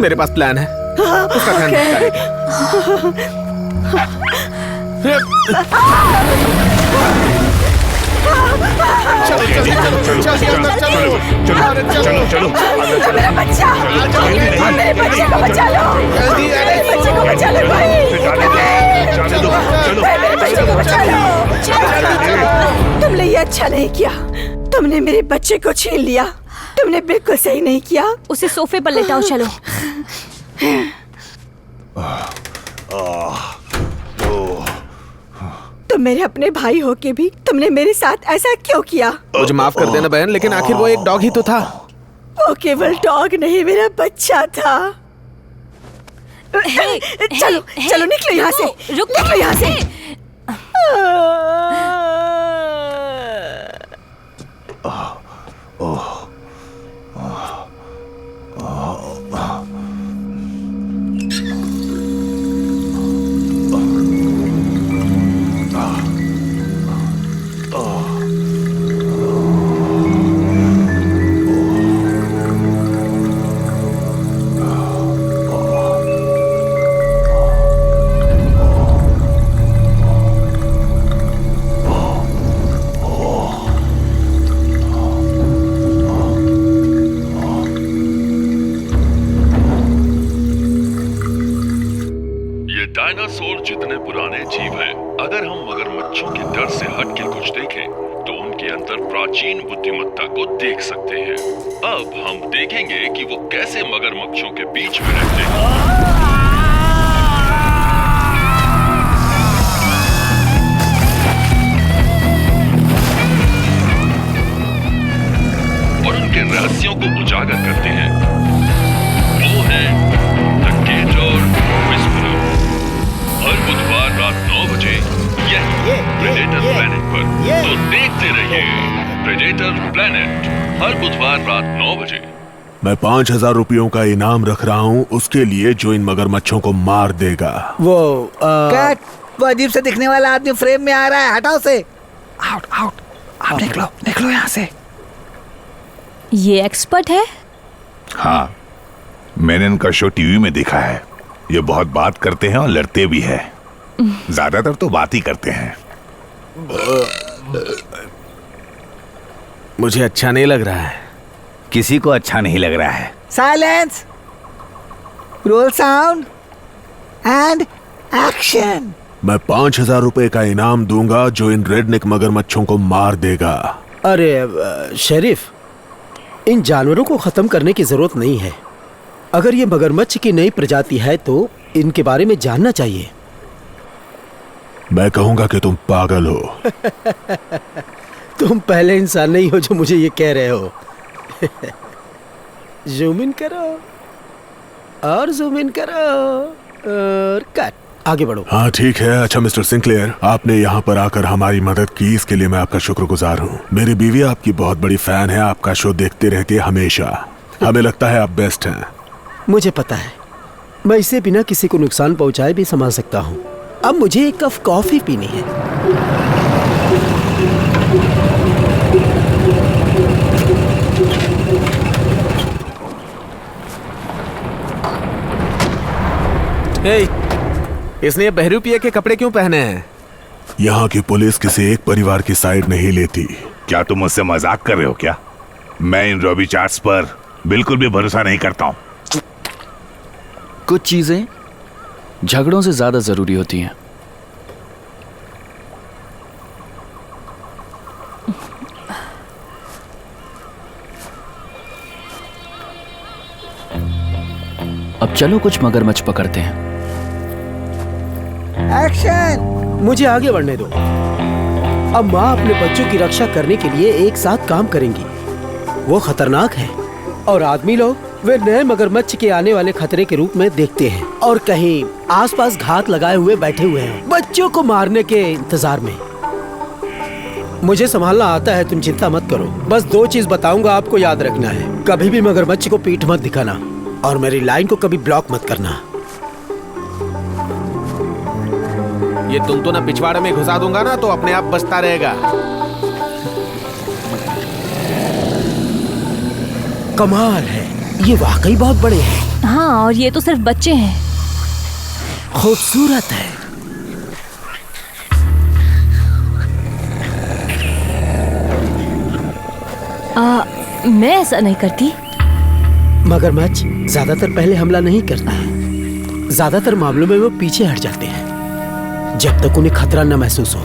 मेरे पास प्लान है, उसका ध्यान रखना चलो। मेरा बच्चा, मेरे बच्चे को बचा लो। मेरे बच्चे को बचा लो भाई। मेरे बच्चे को बचा लो। तुमने ये अच्छा नहीं किया, तुमने मेरे बच्चे को छीन लिया। तुमने बिल्कुल सही नहीं किया। उसे सोफे पर लेटाओ, चलो। तुम मेरे अपने भाई हो के भी तुमने मेरे साथ ऐसा क्यों किया? मुझे माफ कर देना बहन, लेकिन आखिर वो एक डॉग ही तो था। वो केवल डॉग नहीं, मेरा बच्चा था। चलो चलो निकलो यहाँ से, रुको, निकलो यहाँ से। डायनासोर जितने पुराने जीव हैं, अगर हम मगरमच्छों के डर से हट के कुछ देखें तो उनके अंदर प्राचीन बुद्धिमत्ता को देख सकते हैं। अब हम देखेंगे कि वो कैसे मगरमच्छों के बीच में रहते हैं। और उनके रहस्यों को उजागर करते हैं। वो है द गेटर विस्परर। हर बुधवार रात 9 बजे यही प्रेडेटर प्लैनेट पर। तो देखते रहिए प्रेडेटर प्लैनेट, हर बुधवार रात 9 बजे। मैं 5,000 रुपयों का इनाम रख रहा हूँ उसके लिए जो इन मगरमच्छों को मार देगा। वो अजीब से दिखने वाला आदमी फ्रेम में आ रहा है, हटाओ उसे। आउट आउट, आप निकलो यहाँ से। ये एक्सपर्ट है? हाँ, मैंने इनका शो टीवी में देखा है। ये बहुत बात करते हैं और लड़ते भी हैं। ज्यादातर तो बात ही करते हैं। मुझे अच्छा नहीं लग रहा है। किसी को अच्छा नहीं लग रहा है। Silence, role sound and action. मैं 5,000 रुपए का इनाम दूंगा जो इन रेडनेक मगरमच्छों को मार देगा। अरे शेरिफ, इन जानवरों को खत्म करने की जरूरत नहीं है। अगर ये मगरमच्छ की नई प्रजाति है तो इनके बारे में जानना चाहिए। मैं कहूंगा कि तुम पागल हो। तुम पहले इंसान नहीं हो जो मुझे ये कह रहे हो। जूम इन करो और जूम इन करो और कट, आगे बढ़ो। हाँ ठीक है। अच्छा मिस्टर सिंक्लेयर, आपने यहाँ पर आकर हमारी मदद की, इसके लिए मैं आपका शुक्रगुजार हूँ। मेरी बीवी आपकी बहुत बड़ी फैन है, आपका शो देखते रहती है हमेशा। हमें लगता है आप बेस्ट हैं। मुझे पता है, मैं इसे बिना किसी को नुकसान पहुंचाए भी संभाल सकता हूँ। अब मुझे एक कप कॉफी पीनी है। इसने बहरूपिया के कपड़े क्यों पहने हैं? यहाँ की पुलिस किसी एक परिवार की साइड नहीं लेती। क्या तुम मुझसे मजाक कर रहे हो क्या? मैं इन रॉबी चार्ट्स पर बिल्कुल भी भरोसा नहीं करता हूँ। कुछ चीजें झगड़ों से ज्यादा जरूरी होती हैं। अब चलो कुछ मगरमच्छ पकड़ते हैं। एक्शन। मुझे आगे बढ़ने दो। अब माँ अपने बच्चों की रक्षा करने के लिए एक साथ काम करेंगी। वो खतरनाक है और आदमी लोग वे नए मगरमच्छ के आने वाले खतरे के रूप में देखते हैं और कहीं आसपास घात लगाए हुए बैठे हुए हैं बच्चों को मारने के इंतजार में। मुझे संभालना आता है, तुम चिंता मत करो। बस 2 चीज बताऊंगा, आपको याद रखना है। कभी भी मगरमच्छ को पीठ मत दिखाना और मेरी लाइन को कभी ब्लॉक मत करना। ये तुम तो ना पिछवाड़े में घुसा दूंगा ना तो अपने आप बचता रहेगा। कमाल है, ये वाकई बहुत बड़े हैं। हाँ, और ये तो सिर्फ बच्चे हैं। खूबसूरत है। मैं ऐसा नहीं करती। मगरमच्छ ज्यादातर पहले हमला नहीं करता। ज्यादातर मामलों में वो पीछे हट जाते हैं जब तक उन्हें खतरा न महसूस हो।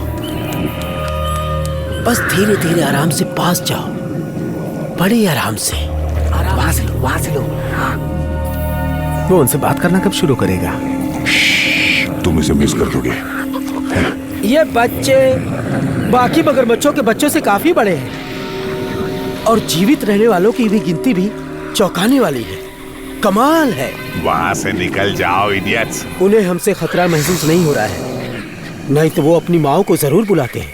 बस धीरे धीरे आराम से पास जाओ, बड़े आराम से। वहां से लो। हाँ। वो उनसे बात करना कब शुरू करेगा? तुम इसे मिस कर दोगे। ये बच्चे बाकी मगरमच्छों के बच्चों से काफी बड़े हैं और जीवित रहने वालों की भी गिनती भी चौंकाने वाली है। कमाल है। वहां से निकल जाओ इडियट्स। उन्हें हमसे खतरा महसूस नहीं हो रहा है। नहीं तो वो अपनी माँ को जरूर बुलाते हैं।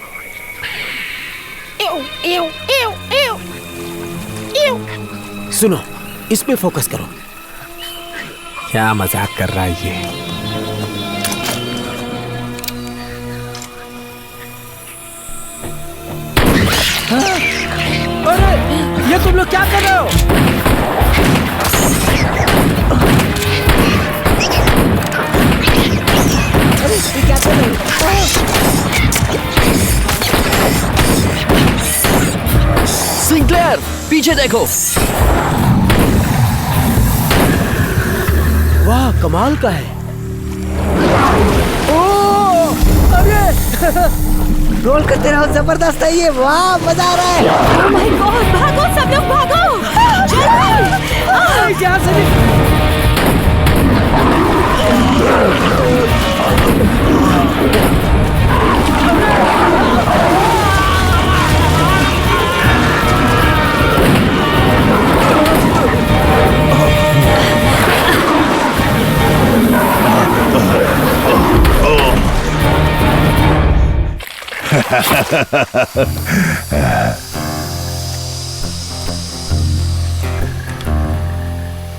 सुनो, इस पे फोकस करो। क्या मजाक कर रहा है ये? अरे ये तुम लोग क्या कर रहे हो? अरे ये क्या कर रहे हो? सिंक्लेयर, पीछे देखो। वाह, कमाल का है। ओ, अरे रोल करते रहो, जबरदस्त है ये। वाह, मजा आ रहा है। Oh my God, भागो सब लोग भागो। जल्दी। यहाँ से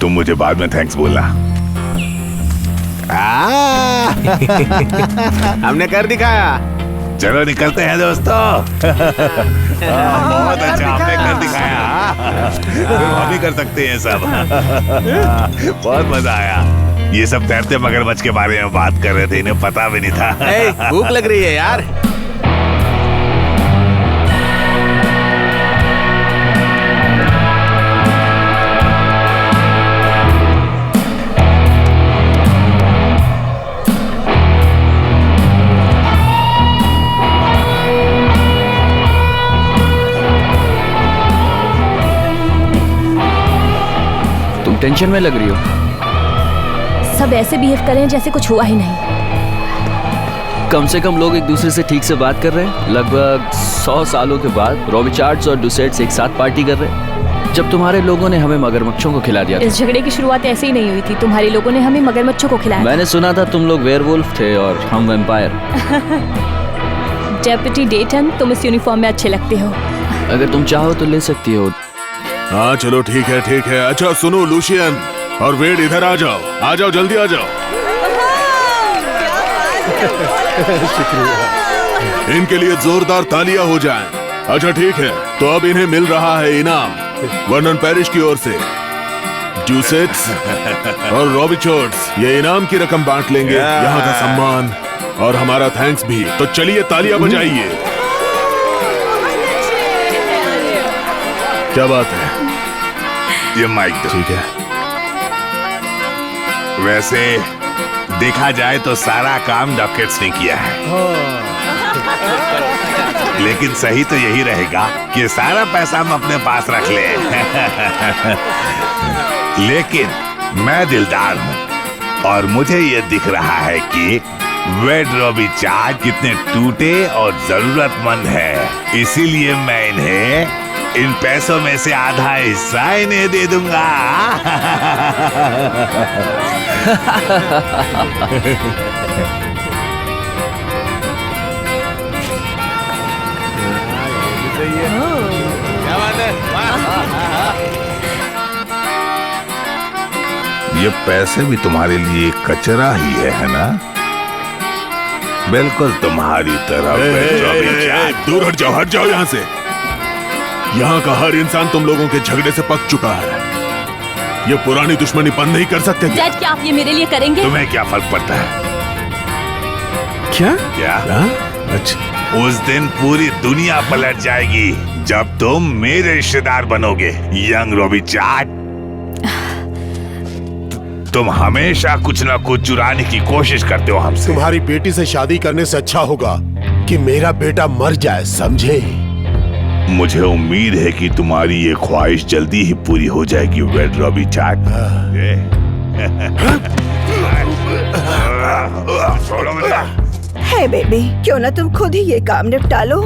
तुम मुझे बाद में थैंक्स बोलना। हमने कर दिखाया। चलो निकलते हैं दोस्तों। बहुत अच्छा, हमने कर दिखाया। हम भी कर सकते हैं सब। बहुत मजा आया। ये सब तैरते मगरमच्छ के बारे में बात कर रहे थे, इन्हें पता भी नहीं था। भूख लग रही है यार। टेंशन में लग रही हो। सब ऐसे बिहेव करें जैसे कुछ हुआ ही नहीं। कम से कम लोग एक दूसरे से ठीक से बात कर रहे हैं। लगभग 100 सालों के बाद रॉबिचार्ड्स और डुसेट्स एक साथ पार्टी कर रहे हैं। जब तुम्हारे लोगों ने हमें मगरमच्छों को खिला दिया था। इस झगड़े की शुरुआत ऐसे ही नहीं हुई थी। तुम्हारे लोगों ने हमें मगरमच्छों को खिलाया। मैंने सुना था तुम लोग वेयरवुल्फ थे और हम वैम्पायर। डेप्यूटी डेटन, तुम इस यूनिफॉर्म में अच्छे लगते हो। अगर तुम चाहो तो ले सकती हो। हाँ चलो ठीक है ठीक है। अच्छा सुनो लूशियन और वेड, इधर आ जाओ जल्दी आ जाओ। शुक्रिया। इनके लिए जोरदार तालियां हो जाएं। अच्छा ठीक है, तो अब इन्हें मिल रहा है इनाम वर्नन पैरिश की ओर से। डुसेट्स और रॉबिचार्ड्स ये इनाम की रकम बांट लेंगे, यहाँ का सम्मान और हमारा थैंक्स भी। तो चलिए तालियां बजाइए। क्या बात है? ये माइक दो। ठीक है। वैसे देखा जाए तो सारा काम डॉकेट्स ने किया है, लेकिन सही तो यही रहेगा कि सारा पैसा हम अपने पास रख लें। लेकिन मैं दिलदार हूँ और मुझे ये दिख रहा है कि वेड रॉबिचार्ड कितने टूटे और जरूरतमंद है, इसीलिए मैं इन्हें इन पैसों में से आधा हिस्सा इन्हें दे दूंगा। क्या बात है? ये पैसे भी तुम्हारे लिए कचरा ही है ना? बिल्कुल तुम्हारी तरह। दूर हट जाओ यहाँ से। यहाँ का हर इंसान तुम लोगों के झगड़े से पक चुका है। ये पुरानी दुश्मनी बंद नहीं कर सकते क्या? डैड, क्या आप ये मेरे लिए करेंगे? तुम्हें क्या फर्क पड़ता है? क्या? अच्छा। उस दिन पूरी दुनिया पलट जाएगी जब तुम मेरे रिश्तेदार बनोगे, यंग रॉबिचार्ड। तुम हमेशा कुछ ना कुछ चुराने की कोशिश करते हो हमसे। तुम्हारी बेटी से शादी करने से अच्छा होगा कि मेरा बेटा मर जाए, समझे? मुझे उम्मीद है कि तुम्हारी ये ख्वाहिश जल्दी ही पूरी हो जाएगी वेड रॉबिचार्ड। छोड़ो मुझे। है बेबी, क्यों ना तुम खुद ही ये काम निपटा लो।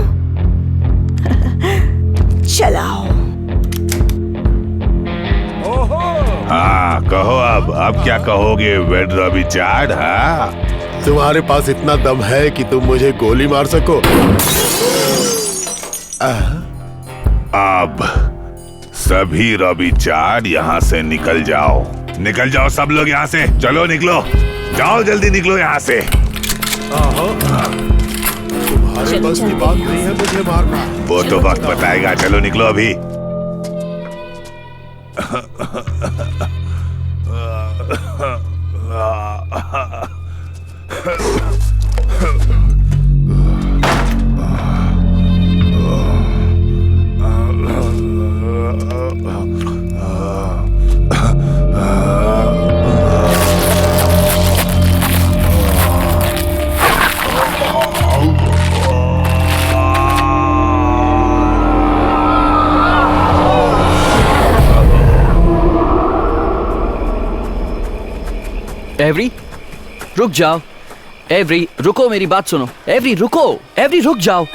चलाओ। हाँ कहो अब क्या कहोगे वेड रॉबिचार्ड? हाँ तुम्हारे पास इतना दम है कि तुम मुझे गोली मार सको? अब सभी रॉबीचार्ड यहाँ से निकल जाओ। निकल जाओ सब लोग यहाँ से। चलो निकलो, जाओ जल्दी निकलो यहाँ से। तुम्हारे बस की बात नहीं है मुझे मारना। वो तो वक्त बताएगा। चलो निकलो अभी। एवरी रुक जाओ। एवरी रुको, मेरी बात सुनो। एवरी रुको, एवरी रुक जाओ।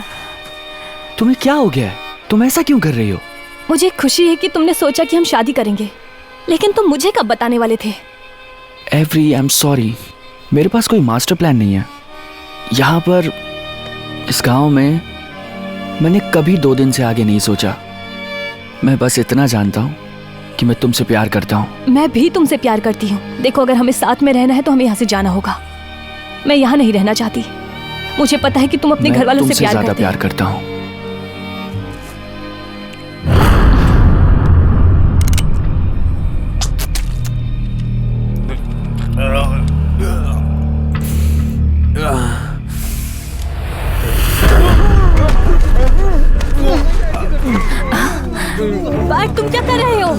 तुम्हें क्या हो गया है? तुम ऐसा क्यों कर रही हो? मुझे खुशी है कि तुमने सोचा कि हम शादी करेंगे, लेकिन तुम मुझे कब बताने वाले थे? एवरी आई एम सॉरी, मेरे पास कोई मास्टर प्लान नहीं है। यहाँ पर इस गांव में मैंने कभी 2 दिन से आगे नहीं सोचा। मैं बस इतना जानता हूँ कि मैं तुमसे प्यार करता हूँ। मैं भी तुमसे प्यार करती हूँ। देखो, अगर हमें साथ में रहना है तो हमें यहाँ से जाना होगा। मैं यहाँ नहीं रहना चाहती। मुझे पता है कि तुम अपने घर वालों से प्यार ज्यादा करते प्यार करता हूँ। बात तुम क्या कर रहे हो?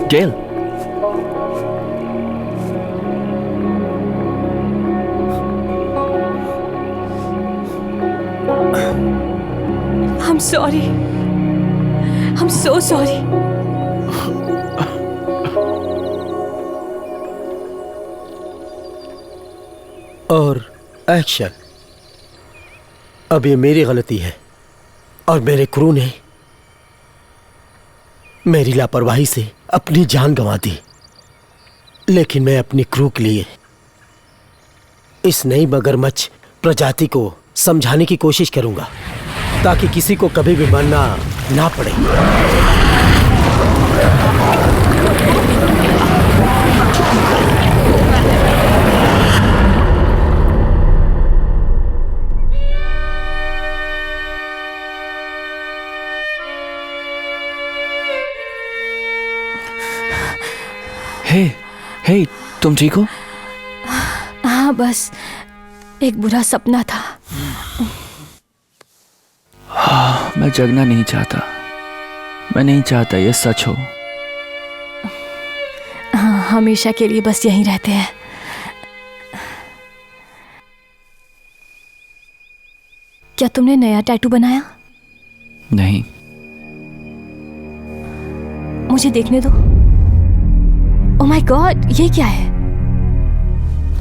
गेल, I'm sorry. I'm so sorry. और एक्शन। अब ये मेरी गलती है और मेरे क्रू ने मेरी लापरवाही से अपनी जान गंवा दी, लेकिन मैं अपनी क्रू के लिए इस नई मगरमच्छ प्रजाति को समझाने की कोशिश करूंगा ताकि किसी को कभी भी मरना ना पड़े। हे, तुम ठीक हो? हाँ, बस एक बुरा सपना था। मैं जगना नहीं चाहता। मैं नहीं चाहता ये सच हो। हाँ, हमेशा के लिए बस यहीं रहते हैं। क्या तुमने नया टैटू बनाया? नहीं। मुझे देखने दो। ओह माय गॉड, ये क्या है?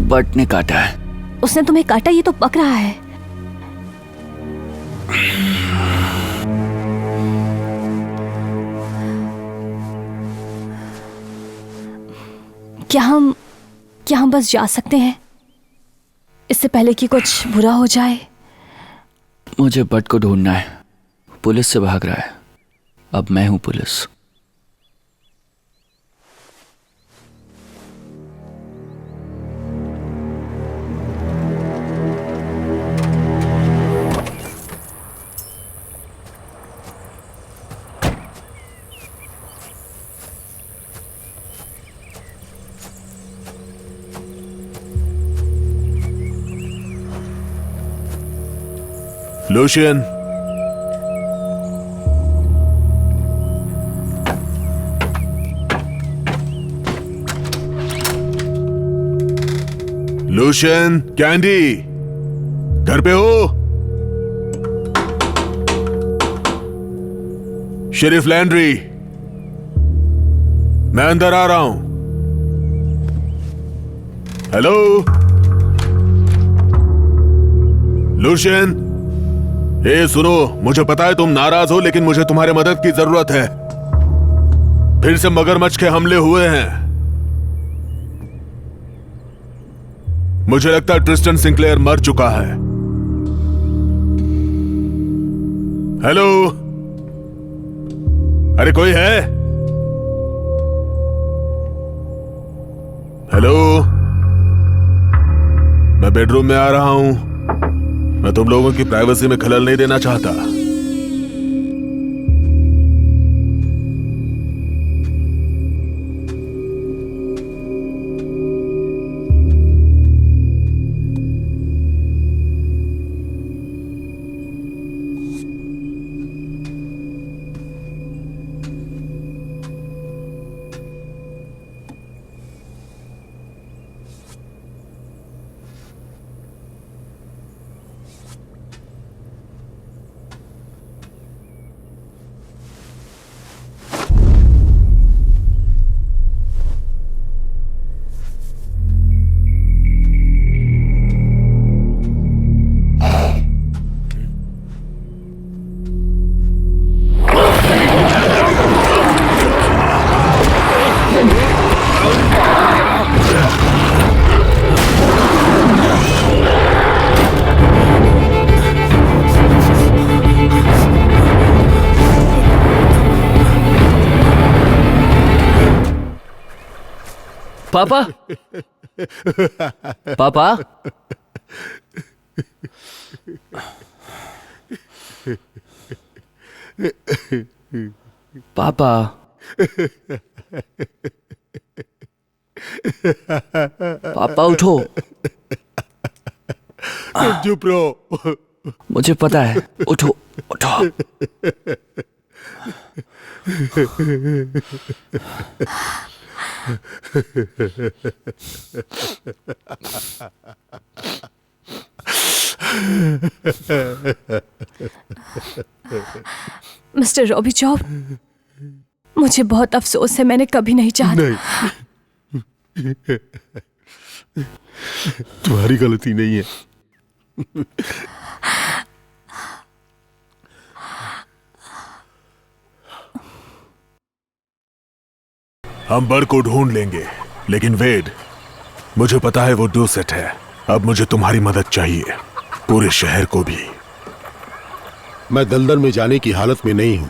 बट ने काटा है। उसने तुम्हें काटा? ये तो पक रहा है। क्या हम बस जा सकते हैं इससे पहले कि कुछ बुरा हो जाए? मुझे बट को ढूंढना है। पुलिस से भाग रहा है। अब मैं हूं पुलिस। लूशियन, लूशियन, कैंडी, घर पे हो? शेरिफ लैंड्री, मैं अंदर आ रहा हूं। हेलो लूशियन, ए सुनो, मुझे पता है तुम नाराज हो, लेकिन मुझे तुम्हारे मदद की जरूरत है। फिर से मगरमच्छ के हमले हुए हैं। मुझे लगता है ट्रिस्टन सिंक्लेयर मर चुका है। हेलो, अरे कोई है? हेलो, मैं बेडरूम में आ रहा हूं। मैं तुम लोगों की प्राइवेसी में खलल नहीं देना चाहता। पापा, पापा, पापा, पापा उठो। चुप रहो। मुझे पता है, उठो उठो। मिस्टर रॉबी जॉब, मुझे बहुत अफसोस है, मैंने कभी नहीं चाहा। नहीं, तुम्हारी गलती नहीं है। हम बर को ढूंढ लेंगे, लेकिन वेड, मुझे पता है वो डूसेट है। अब मुझे तुम्हारी मदद चाहिए, पूरे शहर को भी। मैं दलदल में जाने की हालत में नहीं हूं।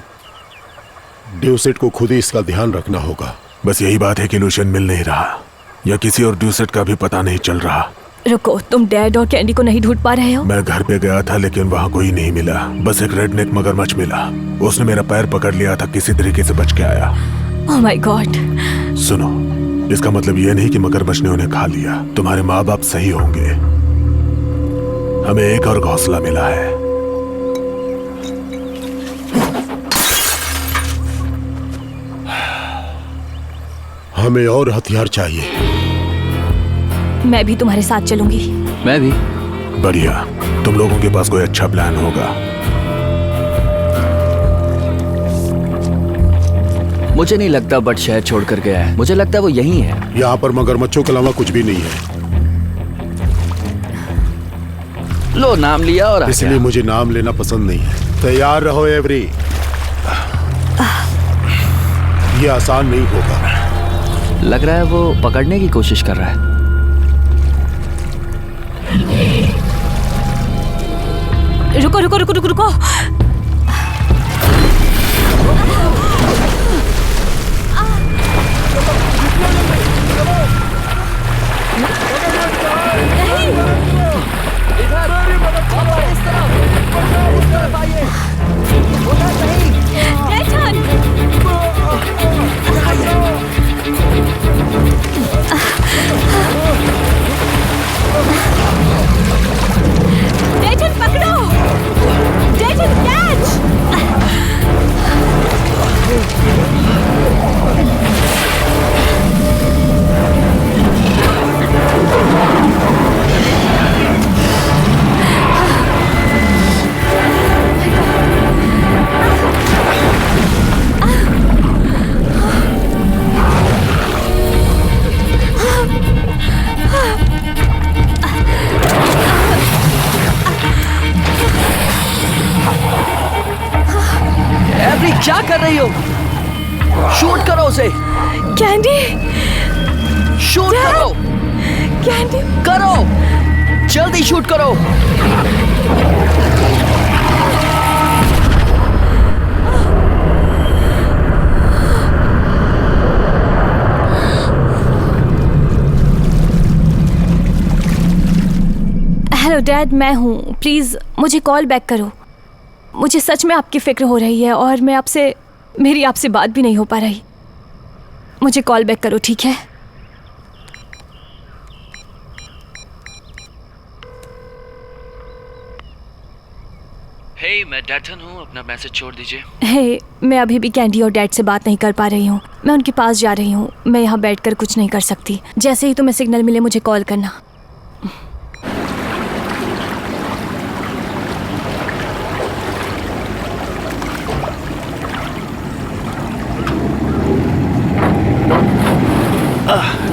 ड्यूसेट को खुद ही इसका ध्यान रखना होगा। बस यही बात है कि लूशियन मिल नहीं रहा, या किसी और ड्यूसेट का भी पता नहीं चल रहा। रुको, तुम डैड और कैंडी को नहीं ढूंढ पा रहे हो? मैं घर पे गया था, लेकिन वहां कोई नहीं मिला। बस एक रेडनेक मगरमच्छ मिला। उसने मेरा पैर पकड़ लिया था, किसी तरीके से बच के आया। Oh my God. सुनो, इसका मतलब यह नहीं कि मगरमच्छ ने उन्हें खा लिया। तुम्हारे माँ बाप सही होंगे। हमें एक और हौसला मिला है। हमें और हथियार चाहिए। मैं भी तुम्हारे साथ चलूंगी। मैं भी। बढ़िया, तुम लोगों के पास कोई अच्छा प्लान होगा। मुझे नहीं लगता बट शहर छोड़कर गया है। मुझे लगता है वो यहीं है। यहाँ पर मगरमच्छों के अलावा कुछ भी नहीं है। लो, नाम लिया और इसलिए मुझे नाम लेना पसंद नहीं है। तैयार रहो एवरी। ये आसान नहीं होगा। लग रहा है वो पकड़ने की कोशिश कर रहा है। रुको रुको रुको रुको रुको। डेटन पकड़ो। डेटन क्या? क्या कर रही हो? शूट करो उसे। कैंडी, शूट करो। कैंडी, करो, जल्दी शूट करो। हेलो डैड, मैं हूँ। प्लीज़ मुझे कॉल बैक करो। मुझे सच में आपकी फिक्र हो रही है और मेरी आपसे बात भी नहीं हो पा रही। मुझे कॉल बैक करो, ठीक है? हे, मैं डैटन हूँ, अपना मैसेज छोड़ दीजिए। हे, मैं अभी भी कैंडी और डैड से बात नहीं कर पा रही हूँ। मैं उनके पास जा रही हूँ। मैं यहाँ बैठकर कुछ नहीं कर सकती। जैसे ही तुम्हें सिग्नल मिले मुझे कॉल करना।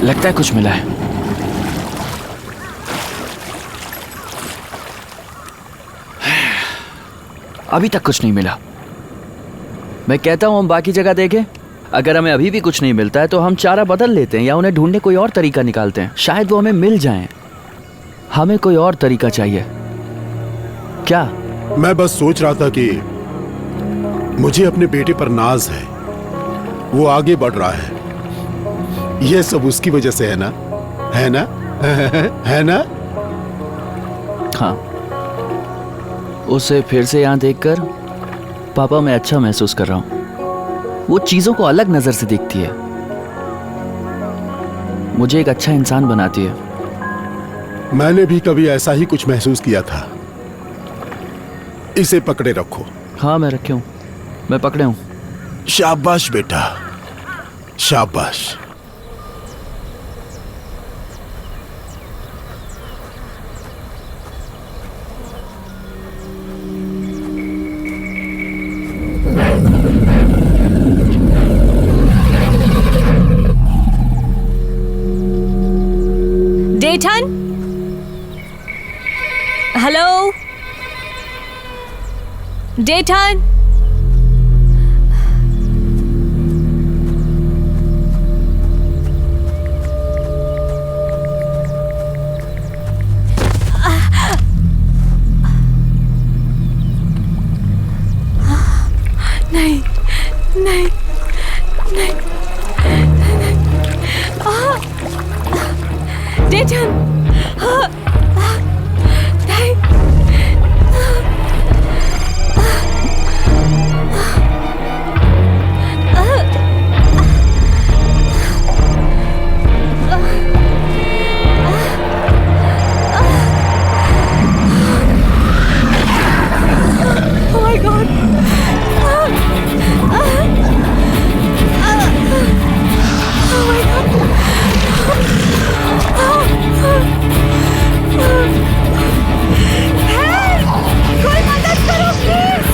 लगता है कुछ मिला है। अभी तक कुछ नहीं मिला। मैं कहता हूं हम बाकी जगह देखें। अगर हमें अभी भी कुछ नहीं मिलता है तो हम चारा बदल लेते हैं या उन्हें ढूंढने कोई और तरीका निकालते हैं। शायद वो हमें मिल जाएं। हमें कोई और तरीका चाहिए। क्या? मैं बस सोच रहा था कि मुझे अपने बेटे पर नाज है। वो आगे बढ़ रहा है। ये सब उसकी वजह से है ना? है ना? है ना? हाँ, उसे फिर से यहाँ देखकर पापा मैं अच्छा महसूस कर रहा हूँ। वो चीजों को अलग नजर से देखती है। मुझे एक अच्छा इंसान बनाती है। मैंने भी कभी ऐसा ही कुछ महसूस किया था। इसे पकड़े रखो। हाँ, मैं रखे हूँ। मैं पकड़े हूँ। शाबाश बेटा, शाबाश। डेटन, हेलो डेटन। नहीं नहीं नहीं, डेटन, नहीं। Oh my God. Oh my God. कोई मदद करो प्लीज।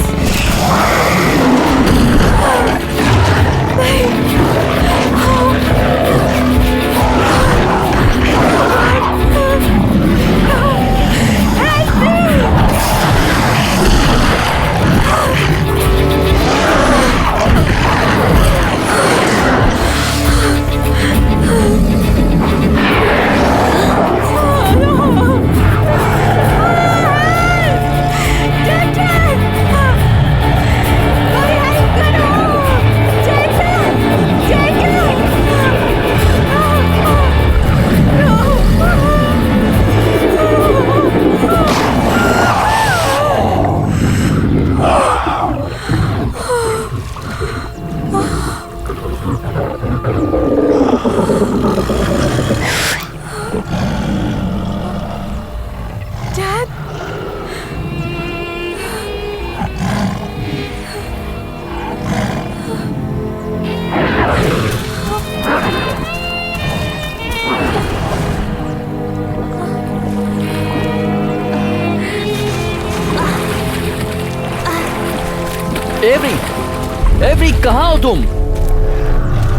एवरी, कहाँ हो तुम?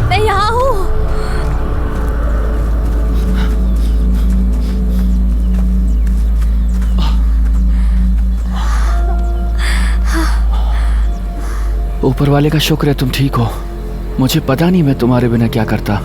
मैं यहाँ हूँ। ऊपर वाले का शुक्र है तुम ठीक हो। मुझे पता नहीं मैं तुम्हारे बिना क्या करता।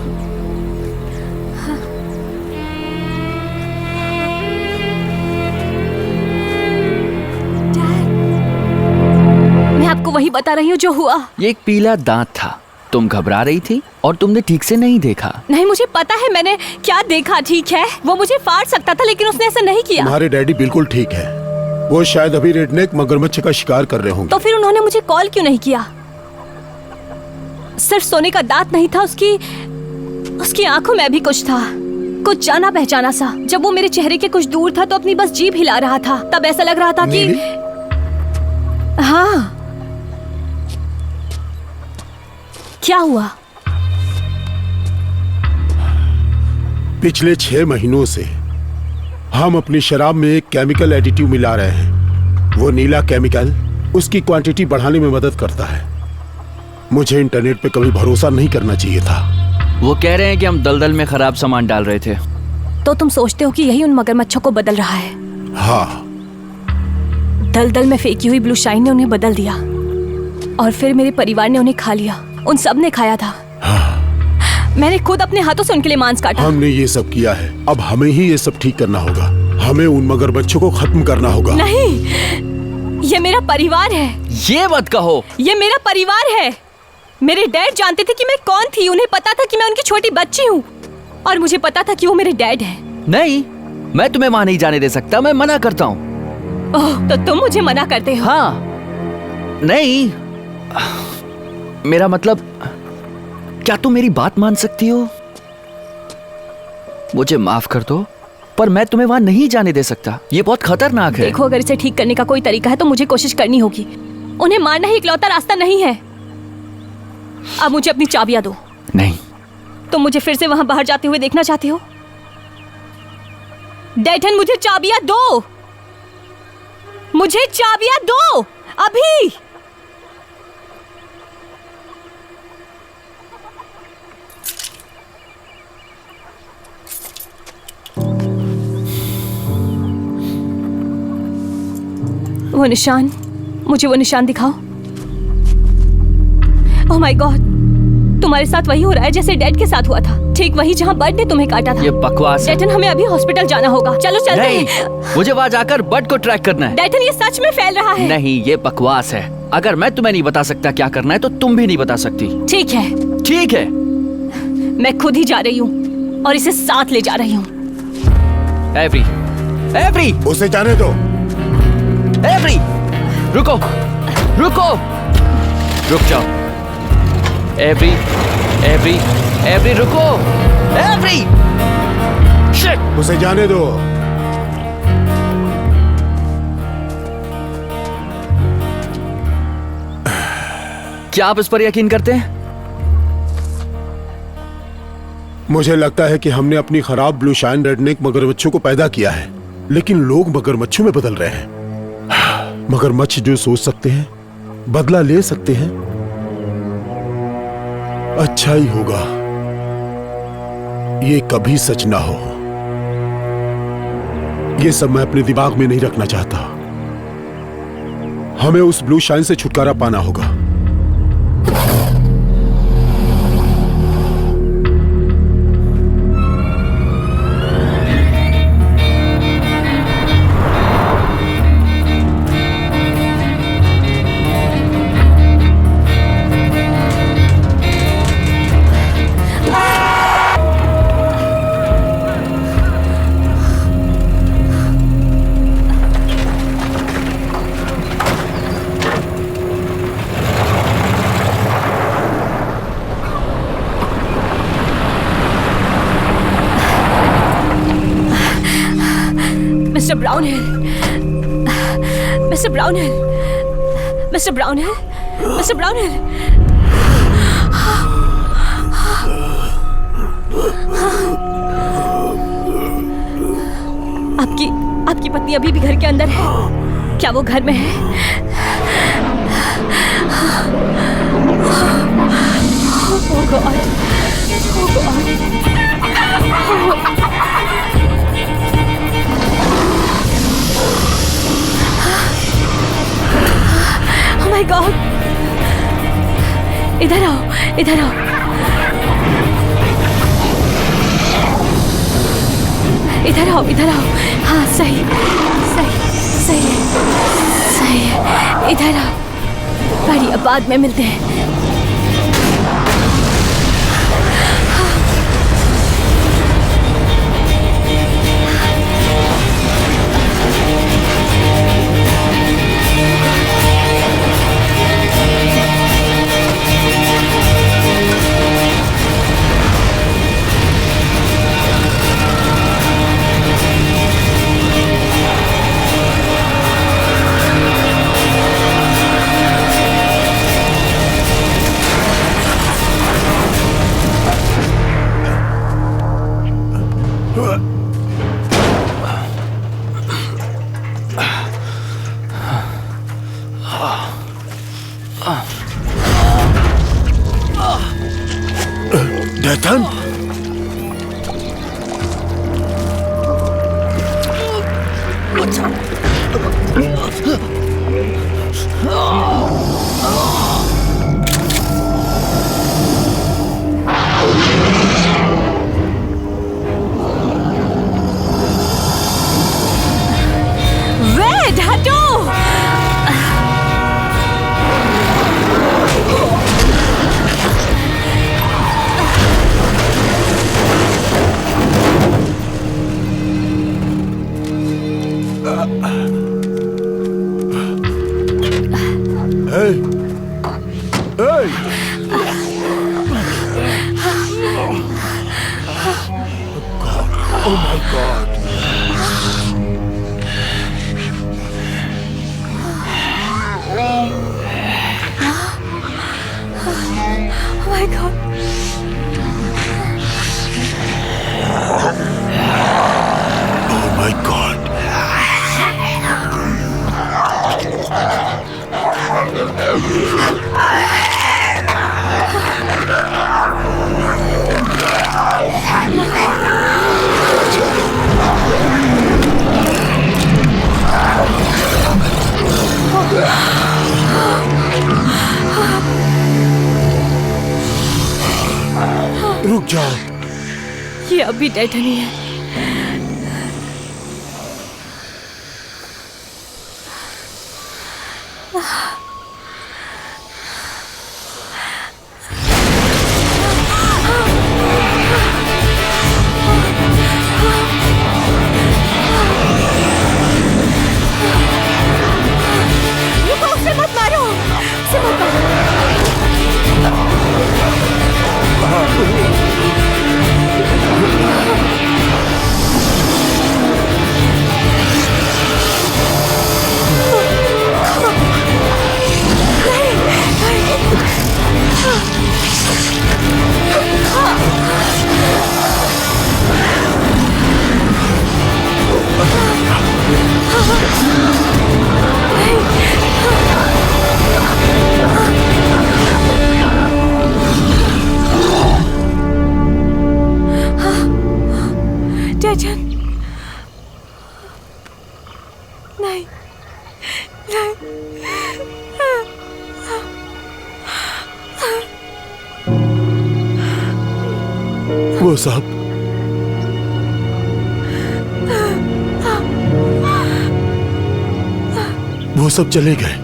मैं आपको वही बता रही हूँ जो हुआ। ये एक पीला दांत था। तुम घबरा रही थी और तुमने ठीक से नहीं देखा। नहीं, मुझे पता है मैंने क्या देखा। ठीक है, वो मुझे फाड़ सकता था लेकिन उसने ऐसा नहीं किया। तुम्हारे डैडी बिल्कुल ठीक है। वो शायद अभी रेडनेक मगरमच्छ का शिकार कर रहे होंगे। तो फिर उन्होंने मुझे कॉल क्यों नहीं किया? सिर्फ सोने का दांत नहीं था, उसकी आंखों में भी कुछ था, कुछ जाना पहचाना सा। जब वो मेरे चेहरे के कुछ दूर था तो अपनी बस जीभ हिला रहा था। तब ऐसा लग रहा था कि हाँ। क्या हुआ? पिछले 6 महीनों से हम अपनी शराब में एक केमिकल एडिटिव मिला रहे हैं। वो नीला केमिकल उसकी क्वांटिटी बढ़ाने में मदद करता है। मुझे इंटरनेट पे कभी भरोसा नहीं करना चाहिए था। वो कह रहे हैं कि हम दलदल में खराब सामान डाल रहे थे। तो तुम सोचते हो कि यही उन मगरमच्छों को बदल रहा है? हाँ। दलदल में फेंकी हुई ब्लू शाइन ने उन्हें बदल दिया और फिर मेरे परिवार ने उन्हें खा लिया। उन सब ने खाया था। हाँ। मैंने खुद अपने हाथों से उनके लिए मांस काटा। हमने ये सब किया है, अब हमें ही ये सब ठीक करना होगा। हमें उन मगरमच्छों को खत्म करना होगा। नहीं, ये मेरा परिवार है। ये मत कहो। ये मेरा परिवार है। मेरे डैड जानते थे कि मैं कौन थी। उन्हें पता था कि मैं उनकी छोटी बच्ची हूँ और मुझे पता था कि वो मेरे डैड हैं। नहीं, मैं तुम्हें वहां नहीं जाने दे सकता। मैं मना करता हूँ। ओह, तो तुम मुझे मना करते हो? हाँ। नहीं, मेरा मतलब, क्या तुम मेरी बात मान सकती हो? मुझे माफ कर दो, पर मैं तुम्हें वहां नहीं जाने दे सकता। ये बहुत खतरनाक है। देखो, अगर इसे ठीक करने का कोई तरीका है तो मुझे कोशिश करनी होगी। उन्हें मारना ही इकलौता रास्ता नहीं है। अब मुझे अपनी चाबियां दो। नहीं। तुम मुझे फिर से वहां बाहर जाते हुए देखना चाहते हो? डैडन, मुझे चाबियां दो। मुझे चाबियां दो अभी। वो निशान, मुझे वो निशान दिखाओ। ओह माय गॉड, तुम्हारे साथ वही हो रहा है जैसे डैड के साथ हुआ था। ठीक वही जहाँ बर्ड ने तुम्हें काटा था। ये बकवास है। डैडन, हमें अभी हॉस्पिटल जाना होगा। चलो चलते हैं। मुझे वहां जाकर बर्ड को ट्रैक करना है। डैडन, ये सच में फैल रहा है। नहीं, ये बकवास है। अगर मैं तुम्हें नहीं बता सकता क्या करना है तो तुम भी नहीं बता सकती। ठीक है, ठीक है। मैं खुद ही जा रही हूँ और इसे साथ ले जा रही हूँ। एवरी, एवरी, उसे जाने दो। एवरी, रुको, रुको, रुक जाओ। एवरी, एवरी, एवरी, रुको। एवरी, शिट, उसे जाने दो। क्या आप इस पर यकीन करते हैं? मुझे लगता है कि हमने अपनी खराब ब्लू शाइन रेडनेक मगरमच्छों को पैदा किया है, लेकिन लोग मगरमच्छों में बदल रहे हैं। मगरमच्छ जो सोच सकते हैं, बदला ले सकते हैं। अच्छा ही होगा ये कभी सच ना हो। ये सब मैं अपने दिमाग में नहीं रखना चाहता। हमें उस ब्लू शाइन से छुटकारा पाना होगा। Mr. Brownhill, Mr. Brownhill, Mr. Brownhill, Mr. Brownhill. आपकी पत्नी अभी भी घर के अंदर है? क्या वो घर में है? Oh God, oh God. Oh my God! इधर आओ, इधर आओ। इधर आओ, इधर आओ। हाँ, सही सही सही है, सही है। इधर आओ। बढ़िया, बाद में मिलते हैं। डेथन, वेड, हटो। Oh my God! Oh my God! Oh my God! रुक जाओ। ये अभी डेड नहीं है। उसे मत मारो, उसे मत मारो। डेटन, नहीं, वो सब चले गए।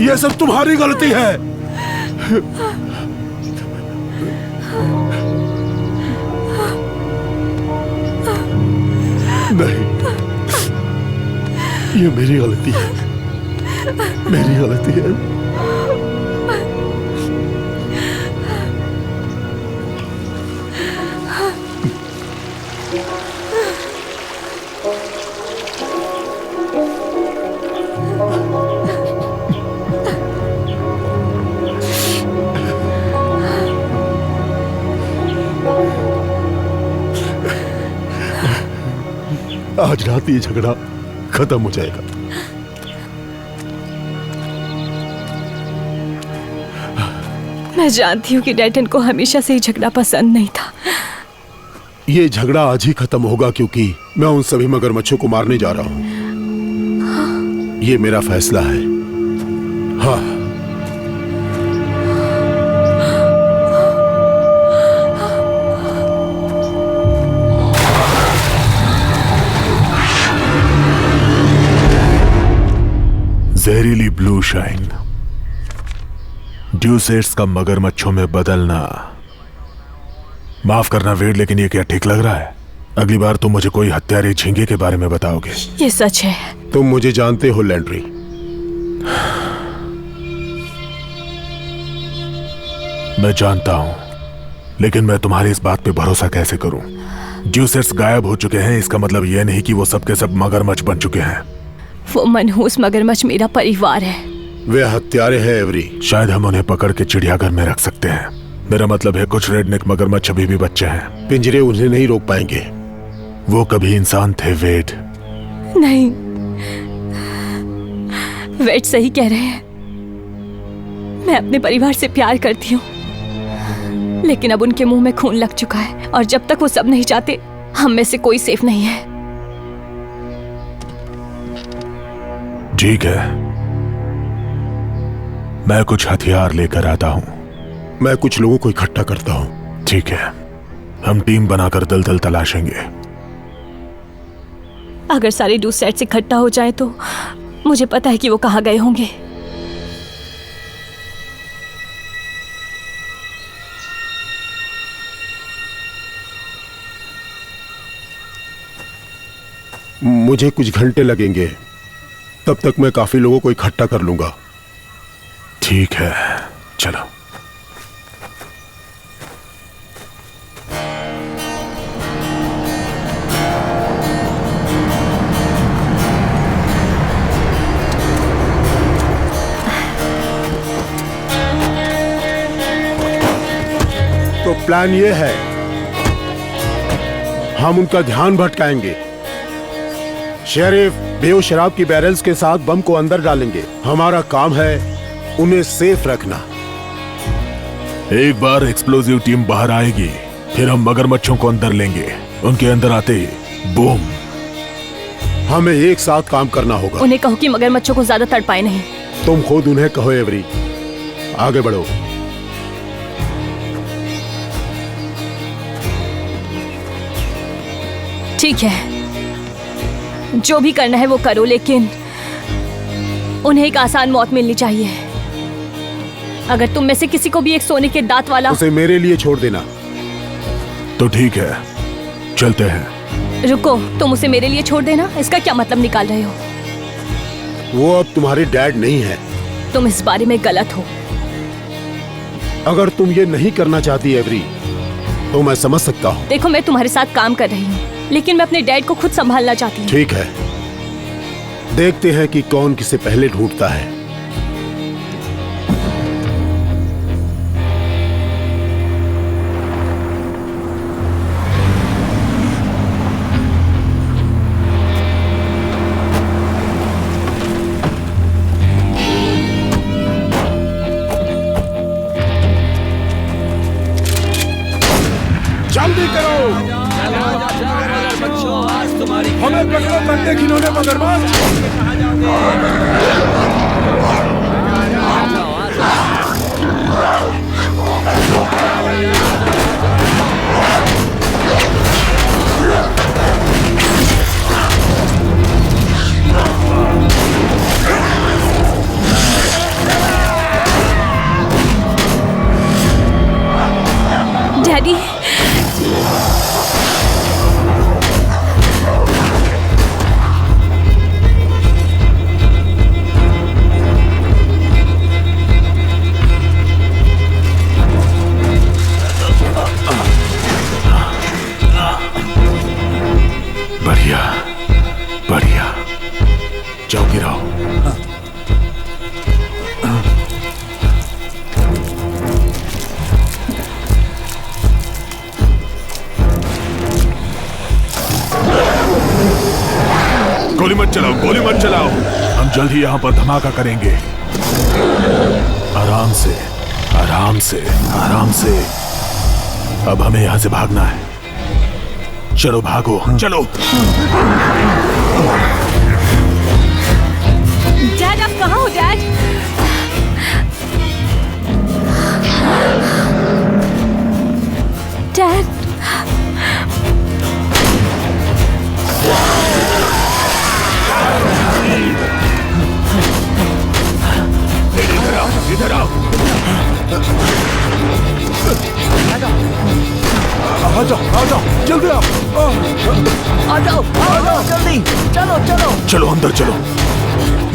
ये सब तुम्हारी गलती है। नहीं, ये मेरी गलती है, मेरी गलती है। आज रात ये झगड़ा खत्म हो जाएगा। मैं जानती हूँ कि डेटन को हमेशा से ही झगड़ा पसंद नहीं था। ये झगड़ा आज ही खत्म होगा क्योंकि मैं उन सभी मगरमच्छों को मारने जा रहा हूँ। ये मेरा फैसला है। हाँ, सनशाइन। ड्यूसेट्स का मगरमच्छों में बदलना। माफ करना वेड, लेकिन ये क्या ठीक लग रहा है? अगली बार तुम मुझे कोई हत्यारे झींगे के बारे में बताओगे। ये सच है। तुम मुझे जानते हो लैंड्री। मैं जानता हूं, लेकिन मैं तुम्हारी इस बात पे भरोसा कैसे करूं? ड्यूसेट्स गायब हो चुके हैं, इसका मतलब यह नहीं कि वो सब के सब मगरमच्छ बन चुके हैं। वो मनहूस मगरमच्छ मेरा परिवार है। वे हत्यारे हैं एवरी। शायद हम उन्हें पकड़ के चिड़ियाघर में रख सकते हैं। मेरा मतलब है कुछ रेडनेक मगरमच्छ अभी भी बच्चे हैं। पिंजरे उन्हें नहीं रोक पाएंगे। वो कभी इंसान थे वेड। नहीं, वेड सही कह रहे हैं। मैं अपने परिवार से प्यार करती हूँ, लेकिन अब उनके मुंह में खून लग चुका है और जब तक वो सब नहीं चाहते, हम में से कोई सेफ नहीं है। ठीक है, मैं कुछ हथियार लेकर आता हूं। मैं कुछ लोगों को इकट्ठा करता हूं। ठीक है, हम टीम बनाकर दलदल तलाशेंगे। अगर सारे डूसेट्स इकट्ठा हो जाएं तो मुझे पता है कि वो कहाँ गए होंगे। मुझे कुछ घंटे लगेंगे, तब तक मैं काफी लोगों को इकट्ठा कर लूंगा। ठीक है, चलो। तो प्लान ये है, हम उनका ध्यान भटकाएंगे। शेरिफ बेओ शराब की बैरल्स के साथ बम को अंदर डालेंगे। हमारा काम है उन्हें सेफ रखना। एक बार एक्सप्लोजिव टीम बाहर आएगी, फिर हम मगरमच्छों को अंदर लेंगे। उनके अंदर आते ही बूम। हमें एक साथ काम करना होगा। उन्हें कहो कि मगरमच्छों को ज्यादा तड़पाए नहीं। तुम खुद उन्हें कहो एवरी। आगे बढ़ो। ठीक है, जो भी करना है वो करो, लेकिन उन्हें एक आसान मौत मिलनी चाहिए। अगर तुम में से किसी को भी एक सोने के दांत वाला, उसे मेरे लिए छोड़ देना। तो ठीक है, चलते हैं। रुको, तुम उसे मेरे लिए छोड़ देना, इसका क्या मतलब निकाल रहे हो? वो अब तुम्हारे डैड नहीं है। तुम इस बारे में गलत हो। अगर तुम ये नहीं करना चाहती एवरी, तो मैं समझ सकता हूँ। देखो, मैं तुम्हारे साथ काम कर रही हूँ, लेकिन मैं अपने डैड को खुद संभालना चाहती हूँ। ठीक है, देखते हैं कि कौन किसे पहले ढूंढता है। जल्दी करो, हमें पकड़ो, कंधे खिलौने मगरमच्छ। डैडी, बढ़िया बढ़िया, जाओ गिराओ। गोली मत चलाओ, गोली मत चलाओ। हम जल्द ही यहाँ पर धमाका करेंगे। आराम से, आराम से, आराम से। अब हमें यहाँ से भागना है। चलो भागो, चलो। डैड, आप कहाँ हो डैड? डैड, इधर आओ। आ जाओ जल्दी आओ। आ जाओ जल्दी, चलो चलो। चलो अंदर चलो।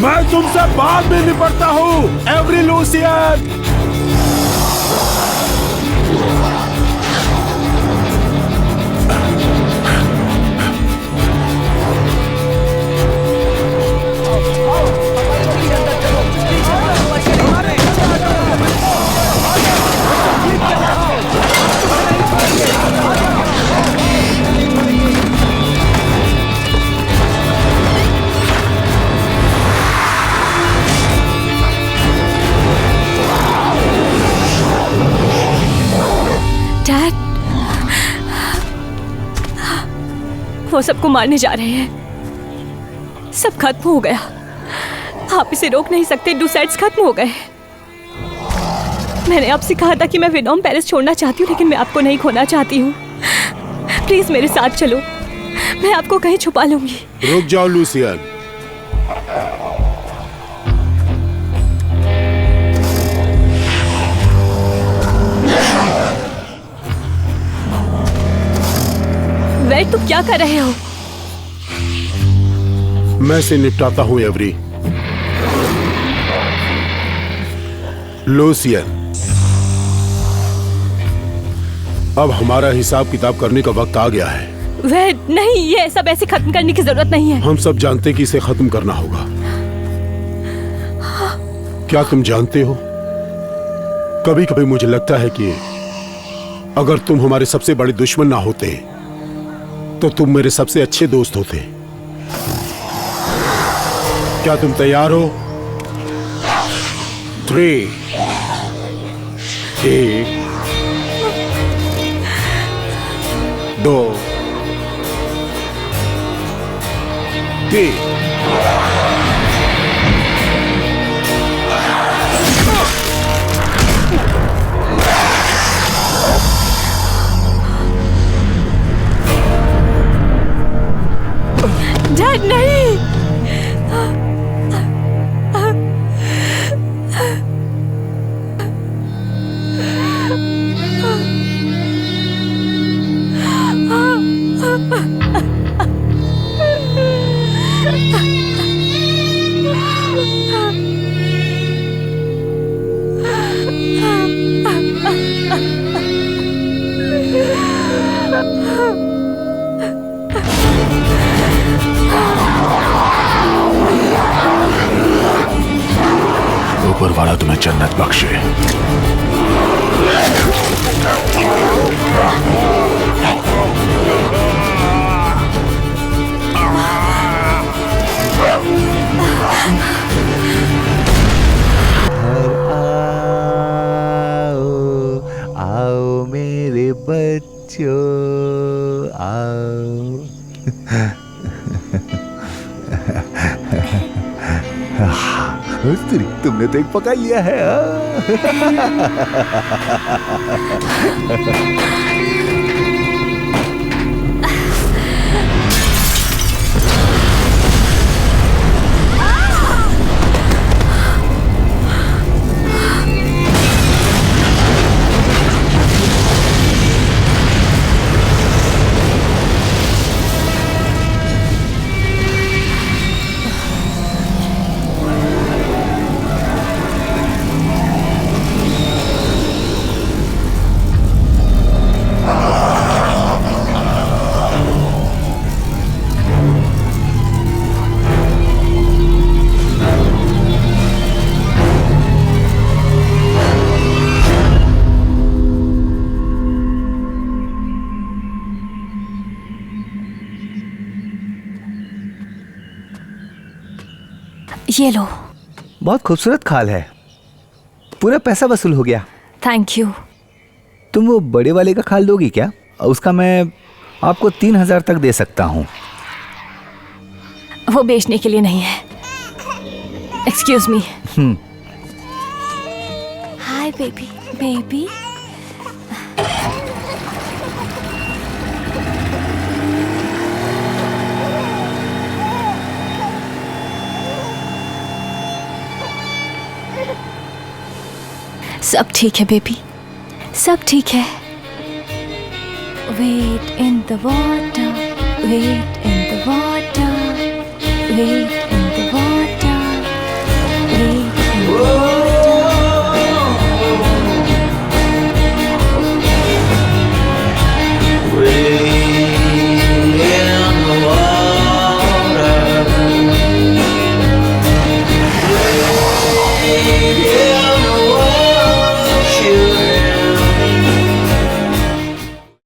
मैं तुमसे बाद में निपटता हूँ एवरी लूसियन। डैड, वो सबको मारने जा रहे हैं। सब खत्म हो गया। आप इसे रोक नहीं सकते। डुसेट्स खत्म हो गए। मैंने आपसे कहा था कि मैं विनोम पेरिस छोड़ना चाहती हूँ, लेकिन मैं आपको नहीं खोना चाहती हूँ। प्लीज मेरे साथ चलो, मैं आपको कहीं छुपा लूंगी। रुक जाओ लूसियन। वेट, तुम क्या कर रहे हो? मैं इसे निपटाता हूं एवरी। लूसियन, अब हमारा हिसाब किताब करने का वक्त आ गया है। वेट, नहीं, ये सब ऐसे खत्म करने की जरूरत नहीं है। हम सब जानते हैं कि इसे खत्म करना होगा। क्या तुम जानते हो, कभी कभी मुझे लगता है कि अगर तुम हमारे सबसे बड़े दुश्मन ना होते तो तुम मेरे सबसे अच्छे दोस्त होते। क्या तुम तैयार हो? 3, 1, 2, 3। डैड, नहीं। ऊपर वाला तुम्हें जन्नत बख्शे। आओ मेरे बच्चों आओ। तुमने तो एक पका लिया है। ये लो। बहुत खूबसूरत खाल है। पूरा पैसा वसूल हो गया। Thank you. तुम वो बड़े वाले का खाल दोगी क्या? उसका मैं आपको 3000 तक दे सकता हूँ। वो बेचने के लिए नहीं है। Excuse me. Hi baby. Baby, सब ठीक है बेबी, सब ठीक है। Wait in the water, wait in the water, wait